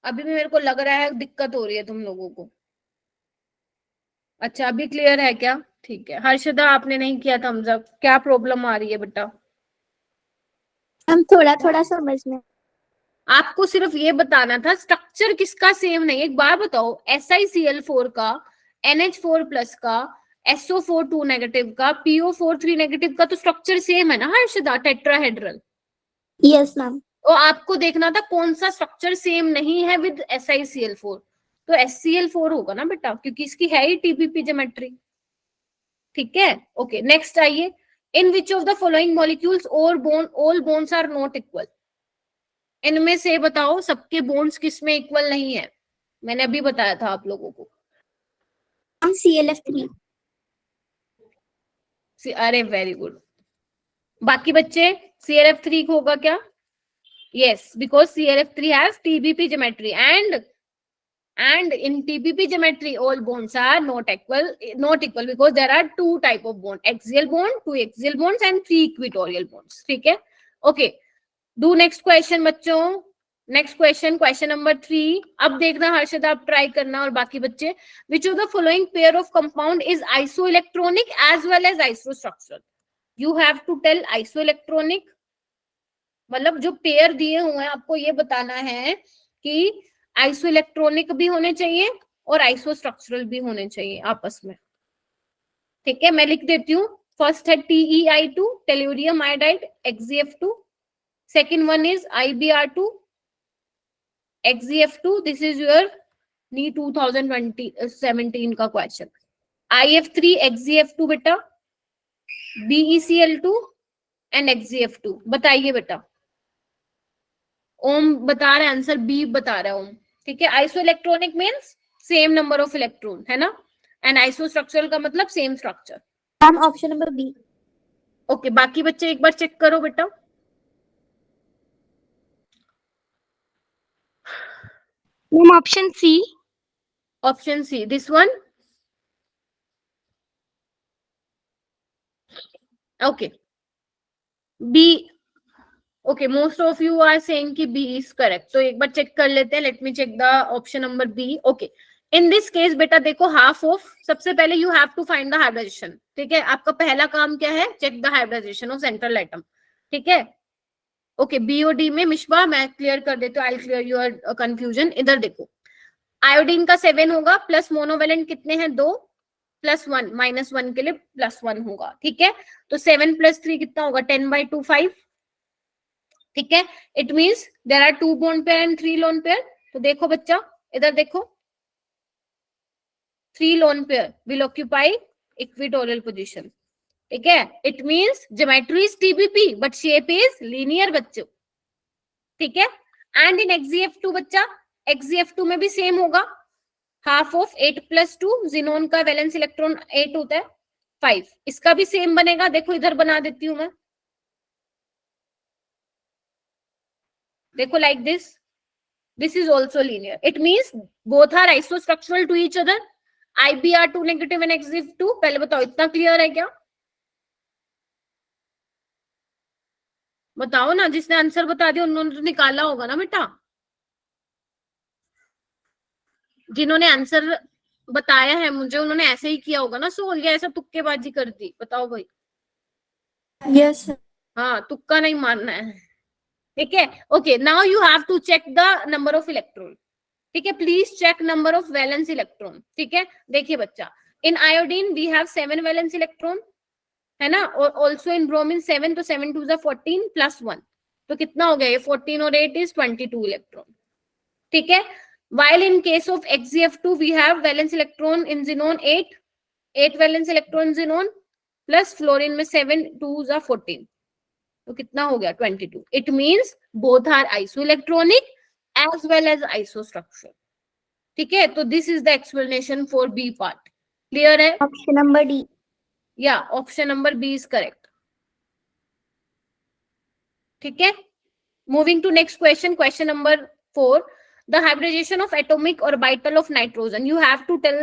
अभी भी मेरे को लग रहा है दिक्कत हो रही है तुम लोगों को. अच्छा, अभी क्लियर है क्या? ठीक है. हर्षदा, आपने नहीं किया थम्स अप. क्या प्रॉब्लम आ रही है बेटा? हम थोड़ा थोड़ा समझ में. आपको सिर्फ ये बताना था स्ट्रक्चर किसका सेम नहीं. एक बार बताओ, SiCl4 का, NH4+ का, SO4 2 नेगेटिव का, PO4 3 नेगेटिव का तो स्ट्रक्चर सेम है ना हर्षदा, टेट्राहेड्रल. Yes, ma'am. तो आपको देखना था कौन सा स्ट्रक्चर सेम नहीं है विद SiCl4. तो SCl4 होगा ना बेटा, क्योंकि इसकी है ही TPP ज्योमेट्री. ठीक है, ओके. नेक्स्ट आइए. In which of the following molecules all bonds are not equal. इनमें से बताओ सबके बॉन्ड्स किस में इक्वल नहीं है? मैंने अभी बताया था आप लोगों को. ClF3. अरे वेरी गुड. बाकी बच्चे, ClF3 होगा क्या? Yes, because ClF3 has TBP geometry and in TBP geometry all bonds are not equal because there are 2 type of bond, axial bond, 2 axial bonds and 3 equatorial bonds. ठीक है, okay. Do next question बच्चों. Next question, question number 3. अब देखना हर्षद, आप try करना और बाकी बच्चे. Which of the following pair of compound is isoelectronic as well as isostructural? You have to tell isoelectronic, मतलब जो पेयर दिए हुए हैं आपको ये बताना है कि आइसोइलेक्ट्रॉनिक भी होने चाहिए और आइसोस्ट्रक्चरल भी होने चाहिए आपस में. ठीक है, मैं लिख देती हूँ. फर्स्ट है TeI2, tellurium iodide, XeF2. Second one is IBr2, XeF2. This is your knee 2017 का क्वेश्चन. IF3, XeF2 बेटा, BeCl2 एंड XeF2. बताइए बेटा. ओम बता रहा है आंसर, बी बता रहा है ओम. ठीक है, isoelectronic means same number of electron, है ना, एंड आइसोस्ट्रक्चरल का मतलब same structure. Ma'am option number B. Okay, बाकी बच्चे एक बार चेक करो बेटा. Ma'am option C. Option C, this one. Okay, B. Okay, most of you are saying कि बी इज करेक्ट. तो एक बार चेक कर लेते हैं. Let me check the option number B. Okay, in this case बेटा देखो, हाफ ऑफ, सबसे पहले you have to find the hybridization. ठीक है, आपका पहला काम क्या है? Check the hybridization of central atom. ठीक है. ओके, बी और डी में मिशबा मैं क्लियर कर देती हूँ. I clear your confusion. इधर देखो, आयोडीन का 7 होगा, प्लस मोनोवेलेंट कितने हैं? 2, +1, -1 के लिए +1 होगा. ठीक है, तो 7 + 3 कितना होगा? 10/2, 5. ठीक है, it means there are 2 bond pair and 3 lone pair. तो देखो बच्चा, इधर देखो, 3 lone pair will occupy equatorial position. ठीक है, it means geometry is TBP but shape is linear बच्चों. ठीक है, एंड इन XeF2 बच्चा, XeF2 में भी सेम होगा. हाफ ऑफ 8 + 2, जिनोन का वैलेंस इलेक्ट्रॉन 8 होता है, 5. इसका भी सेम बनेगा. देखो इधर बना देती हूं मैं. देखो, like this is also linear. It means both are isostructural to each other. IBr2 negative and XeF2. पहले बताओ, इतना क्लियर है क्या? बताओ ना, जिसने आंसर बता दिया उन्होंने तो निकाला होगा ना बेटा. जिन्होंने आंसर बताया है मुझे, उन्होंने ऐसे ही किया होगा ना सोल, या ऐसा तुक्केबाजी कर दी? बताओ भाई. यस. हाँ, तुक्का नहीं मारना है. ठीक है. Okay, now you have to check the number of electron. ठीक है, please check number of valence electron. ठीक है, देखिए बच्चा, in iodine we have 7 valence electron, है ना, और ऑल्सो इन ब्रोमीन 7. तो 7 2 14 +1, तो कितना हो गया ये? 14 और 8 इज 22 इलेक्ट्रॉन. ठीक है, while in case of XeF2 we have valence electron in xenon 8 valence electron xenon plus fluorine में 7 2 14. तो कितना हो गया? 22. It means both are isoelectronic as well as isostructural. ठीक है, तो this is the explanation for B part. Clear है? Option number D. Yeah, option number B is correct. ठीक है, moving to next question, question number 4. The hybridization of atomic orbital of nitrogen. You have to tell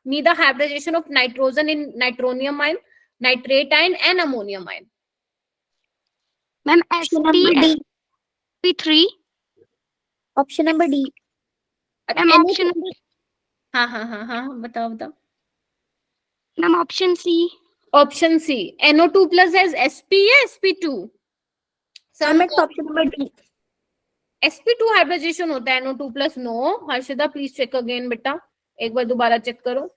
me the hybridization of nitrogen in nitronium ion, nitrate ion and ammonium ion. Ma'am option number D. sp3. Option number D. Ma'am option हाँ, बताओ. Ma'am option C. Option C, NO2 plus has sp या sp2? Option number D. sp2 hybridisation होता है, NO2 plus no. Harshada please check again बेटा, एक बार दोबारा check करो.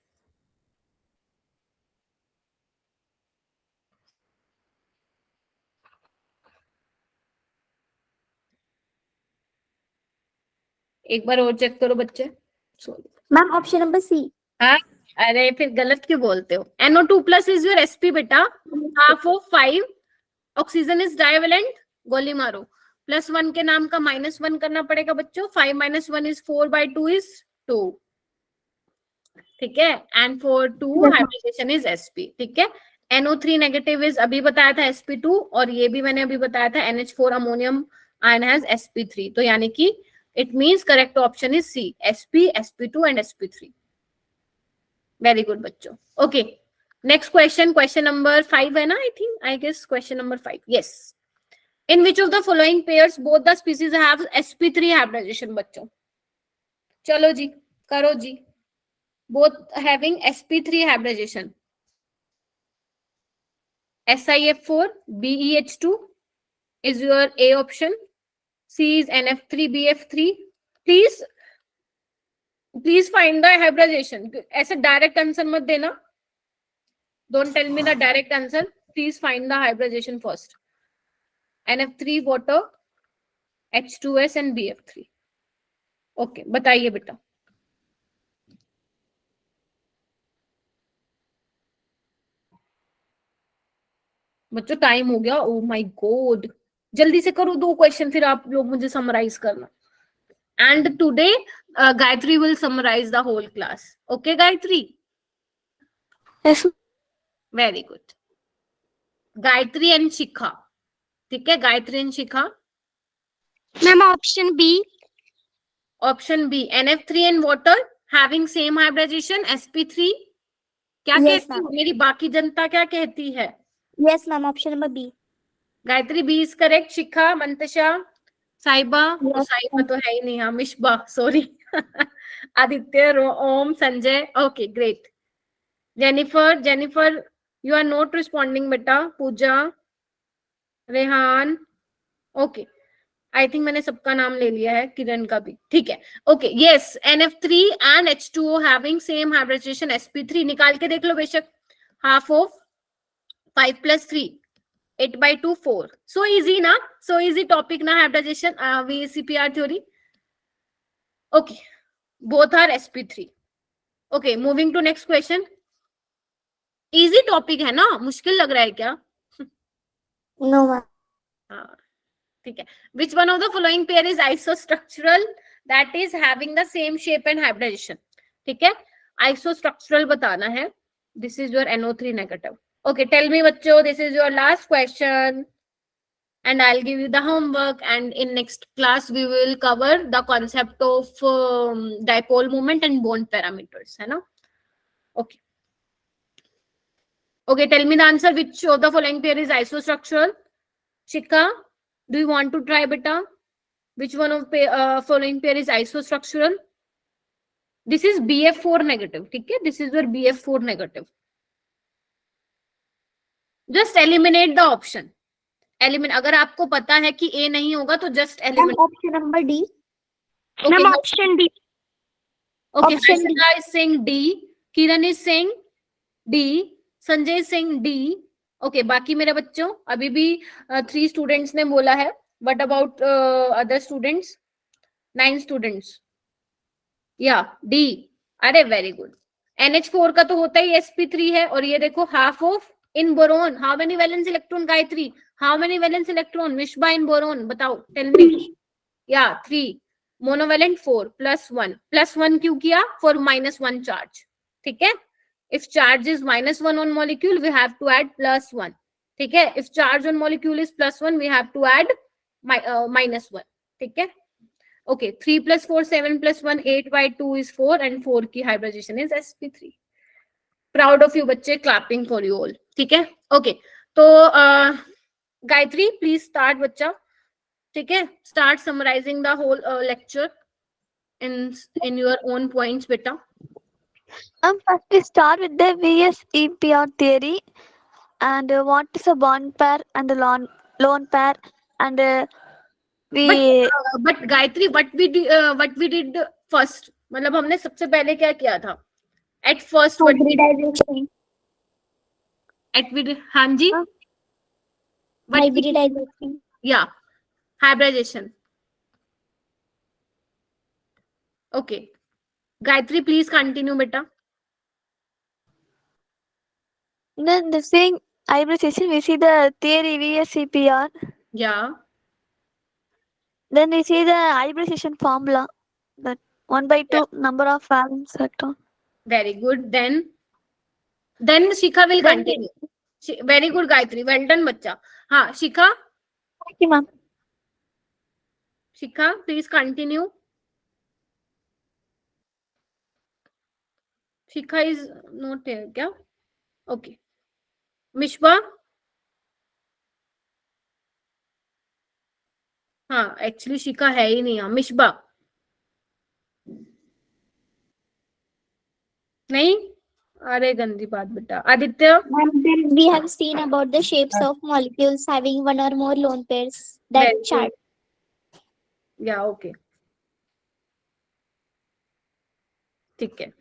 एक बार और चेक करो बच्चे. Ma'am option number C. हाँ, अरे फिर गलत क्यों बोलते हो? NO2 plus is your sp बेटा. Half of 5, oxygen is divalent, गोली मारो. +1 के नाम का -1 करना पड़ेगा बच्चों. 5 - 1 is 4/2 is 2. ठीक है, and for 2 hybridization is sp. ठीक है, NO3 नेगेटिव इज अभी बताया था sp2, और ये भी मैंने अभी बताया था NH4 ammonium ion has sp3. तो यानी कि it means correct option is C, sp, sp2 and sp3. Very good बच्चों. Okay, next question, question number 5 है ना? I guess question number 5. Yes. In which of the following pairs both the species have sp3 hybridization? बच्चों चलो जी करो जी. Both having sp3 hybridization. SiF4 BeH2 is your A option. C is NF3 BF3. Please find the hybridization. ऐसे direct answer मत देना. Don't tell me the direct answer. Please find the hybridization first. NF3 water, H2S and BF3. Okay, बताइए बेटा. बच्चों time हो गया. Oh my God, जल्दी से करो 2 क्वेश्चन, फिर आप लोग मुझे समराइज करना. And today Gayatri will summarize the whole class. Okay Gayatri? Yes. Very good. Gayatri and Shikha. ठीक है, Gayatri and Shikha. Ma'am, option B. Option B, NF3 and water having same hybridization sp3. क्या Yes, कहती है ma'am. मेरी बाकी जनता, क्या कहती है? Yes, ma'am. Option number B. Gayatri B is correct. Shikha, Mantasha, साइबा. Yes, साइबा तो है ही नहीं. हाँ, Misbah, sorry. Aditya, Om, Sanjay. Okay great. Jennifer you are not responding बेटा. Pooja, Rehan. Okay, I think मैंने सबका नाम ले लिया है, किरण का भी. ठीक है. Okay, yes, NF3 and H2O having same hybridization sp3. निकाल के देख लो बेशक. Half of 5 + 3 8/2 4. So easy na, so easy topic na hybridization, VCPR theory. Okay, both are sp3. Okay, moving to next question. Easy topic है ना, मुश्किल लग रहा है क्या? No, ma'am. हाँ, ठीक है. Which one of the following pair is isostructural, that is having the same shape and hybridization? ठीक है, isostructural बताना है. This is your NO3 negative. Okay, tell me बच्चों, this is your last question and I'll give you the homework, and in next class we will cover the concept of dipole moment and bond parameters, है ना? Okay. Okay, tell me the answer. Which of the following pair is isostructural? Shikha, do you want to try beta? Which one of following pair is isostructural? This is BF4 negative, ठीक है? This is your BF4 negative. Just eliminate the option. Eliminate. अगर आपको पता है कि A नहीं होगा तो just Ma'am, eliminate. option number D. Okay, Ma'am, option D. okay. option D. Harshita is saying D. Kiran is saying D. Sanjay is saying D. Okay, बाकी मेरे बच्चों अभी भी 3 students ने बोला है. What about other students? 9 students. Yeah, D. अरे very good. NH4 का तो होता ही sp3 है, और ये देखो half of in boron. How many valence electron Gayatri? How many valence electron Vishba in boron? बताओ, tell me. Yeah, 3. Monovalent 4 +1. +1 क्यों किया? For -1 charge. ठीक है? If charge is -1 on molecule, we have to add +1. ठीक है? If charge on molecule is +1, we have to add -1. ठीक है? Okay, 3 + 4 7 + 1 8/2 is 4, and 4 की hybridization is sp3. Proud of you बच्चे, clapping for you all. ठीक है? Okay, तो Gayatri please start बच्चा. ठीक है? Start summarizing the whole lecture in your own points बेटा. First we start with the VSEPR theory and what is a bond pair and a lone pair, and But Gayatri, what we did first, मतलब हमने सबसे पहले क्या किया था? At first what we did? Hybridization. हाँ जी. Hybridization. Yeah, hybridization. Okay, Gayatri please continue बेटा. then the same hybridization we see the theory VSEPR. Yeah. Then we see the hybridization formula, that 1/2 number of valence electron. Very good. Then Shikha will Then continue. Very good Gayatri, well done बच्चा. हाँ Shikha. Thank you, ma'am. Shikha please continue. Shikha is not here क्या? Okay. Mishba. हाँ actually शिखा है ही नहीं यहाँ. मिशबा नहीं. अरे गंदी बात बेटा. Aditya. And then we have seen about the shapes of molecules having one or more lone pairs. That Very chart. good. या ओके ठीक है.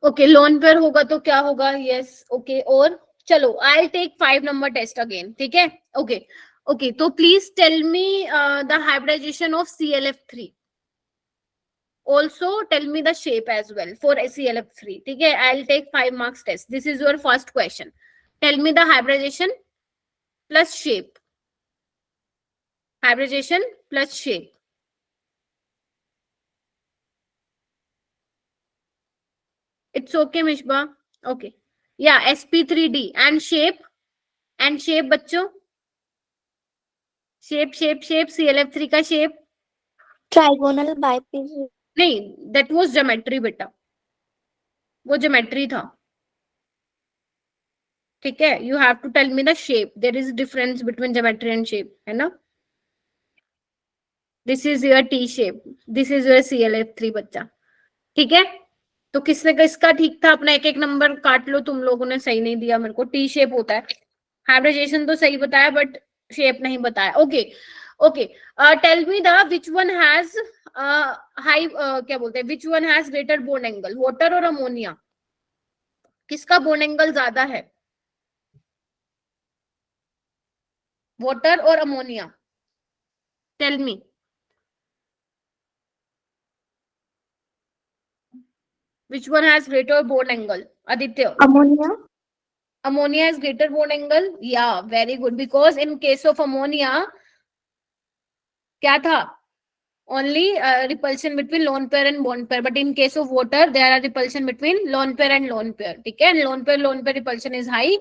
ओके लोन पेयर होगा तो क्या होगा. Yes okay. और चलो I take 5 number test again. ठीक है. ओके ओके तो please tell me the hybridization of ClF3. Also tell me the shape as well for ClF3. ठीक है. I'll take 5 marks test. This is your first question. Tell me the hybridization plus shape. Hybridization plus shape. It's okay Mishba. Okay. Yeah sp3d and shape. And shape बच्चों. Shape ClF3 का shape. Trigonal bipiece. नहीं that was geometry बेटा. वो geometry था. ठीक है. You have to tell me the shape. There is difference between geometry and shape है ना. This is your T shape. This is your ClF3 बच्चा. ठीक है. तो किसने का इसका ठीक था. अपना एक एक नंबर काट लो. तुम लोगों ने सही नहीं दिया मेरे को. टी शेप होता है. हाइब्रिडाइजेशन तो सही बताया बट शेप नहीं बताया. Okay okay tell me the which one has high क्या बोलते हैं which one has greater bond angle. Water और अमोनिया. किसका बोन एंगल ज्यादा है. वाटर और ammonia. Tell me. Which one has greater bone angle? Aditya. Ammonia. Ammonia has greater bone angle. Yeah, very good. Because in case of ammonia, क्या था? Only repulsion between lone pair and bond pair. But in case of water, there are repulsion between lone pair and lone pair. ठीक है? And lone pair repulsion is high,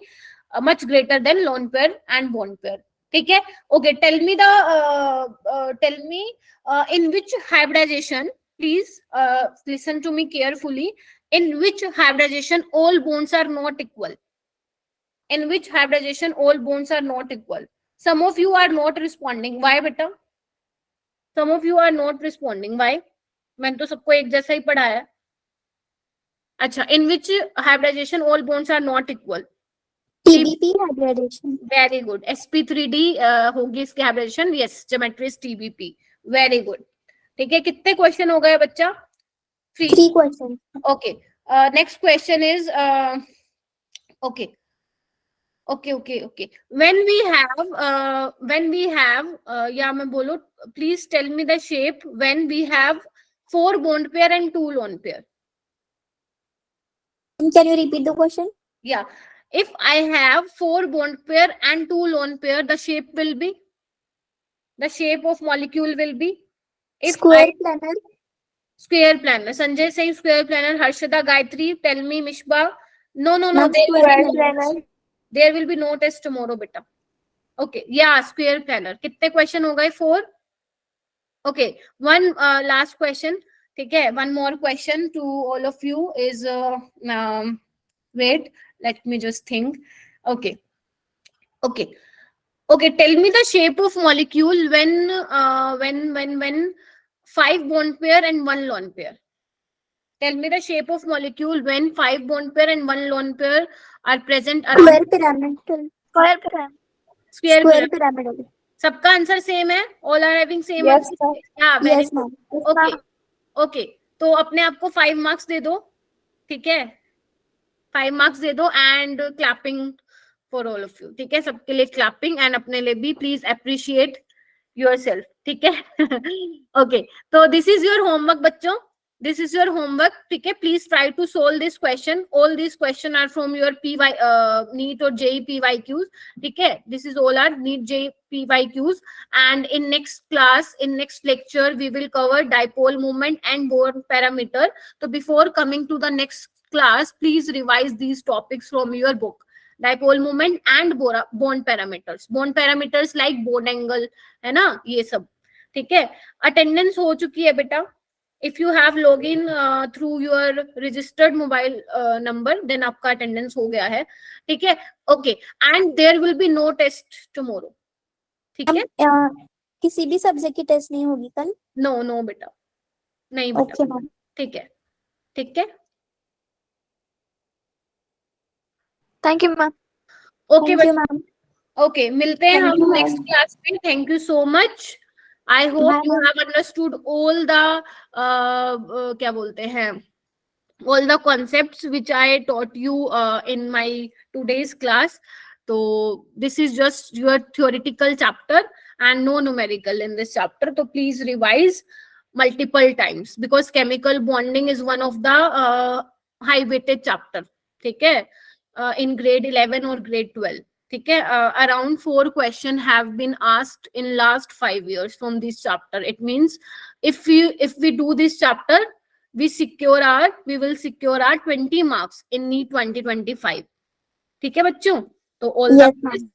much greater than lone pair and bond pair. ठीक है? Okay, tell me in which hybridization. Please listen to me carefully. In which hybridization all bonds are not equal? In which hybridization all bonds are not equal? Some of you are not responding. Why beta? Some of you are not responding. Why? मैंने तो सबको एक जैसा ही पढ़ाया. अच्छा. In which hybridization all bonds are not equal? TBP hybridization. Very good. sp3d होगी इसकी hybridization. Yes, geometry is TBP. Very good. ठीक है. कितने क्वेश्चन हो गए बच्चा. 3 questions. Okay. Next question is okay. When we have या मैं बोलो please tell me the shape when we have 4 bond pair and 2 lone pair. Can you repeat the question? Yeah. If I have 4 bond pair and 2 lone pair, the shape of molecule will be Square planar. Square planar. Sanjay saying square planar. Harshada, Gayatri, tell me. Mishba. No. Not square planar. There will be no test tomorrow, beta. Okay. Yeah, square planar. कितने question हो गए? 4. Okay. One last question. ठीक है. One more question to all of you is wait. Let me just think. Okay. Tell me the shape of molecule when 5 bond pair and 1 lone pair. Tell me the shape of molecule when 5 bond pair and 1 lone pair are present around. Square pyramidal. Square pyramid. pyramidal. सबका answer same है. All are having same Yes, answer. sir. Yeah, very Yes, good. ma'am. Yes, Okay. ma'am. Okay. तो अपने आप को 5 marks दे दो. ठीक है. 5 marks दे दो and clapping for all of you. ठीक है. सबके लिए clapping and अपने लिए भी please appreciate yourself. ठीक है. Okay. तो this is your homework बच्चों. This is your homework. ठीक है. Please try to solve this question. All these questions are from your NEET or JEE PYQs. ठीक है. This is all our NEET JEE PYQs. And in next class, in next lecture, we will cover dipole moment and Bohr parameter. So before coming to the next class, please revise these topics from your book. Dipole moment and bond parameters. Bond parameters like bond angle, है ना, ये सब. ठीक है. Attendance हो चुकी है बेटा. If you have login through your registered mobile number, then आपका attendance हो गया है. ठीक है. Okay. And there will be no test tomorrow. ठीक है. किसी भी सब्जेक्ट की टेस्ट नहीं होगी कल? नो नो बेटा, नहीं बेटा, ओके मैम। ठीक है, ठीक है, Thank you, ma'am. Okay thank you ma'am. Okay, मिलते हैं Thank हम you, नेक्स्ट ma'am. क्लास में। Thank you so much. I hope Bye, you ma'am. Have understood all the क्या बोलते हैं, all the concepts which I taught you in my today's class. So this is just your theoretical chapter and no numerical in this chapter. So please revise multiple times because chemical bonding is one of the high weighted chapter. ठीक है, in grade 11 or grade 12. ठीक है, around 4 questions have been asked in last 5 years from this chapter. It means if we do this chapter, we will secure our 20 marks in NEET 2025. ठीक है बच्चों, तो all the Yes, ma'am. best.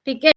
ठीक है।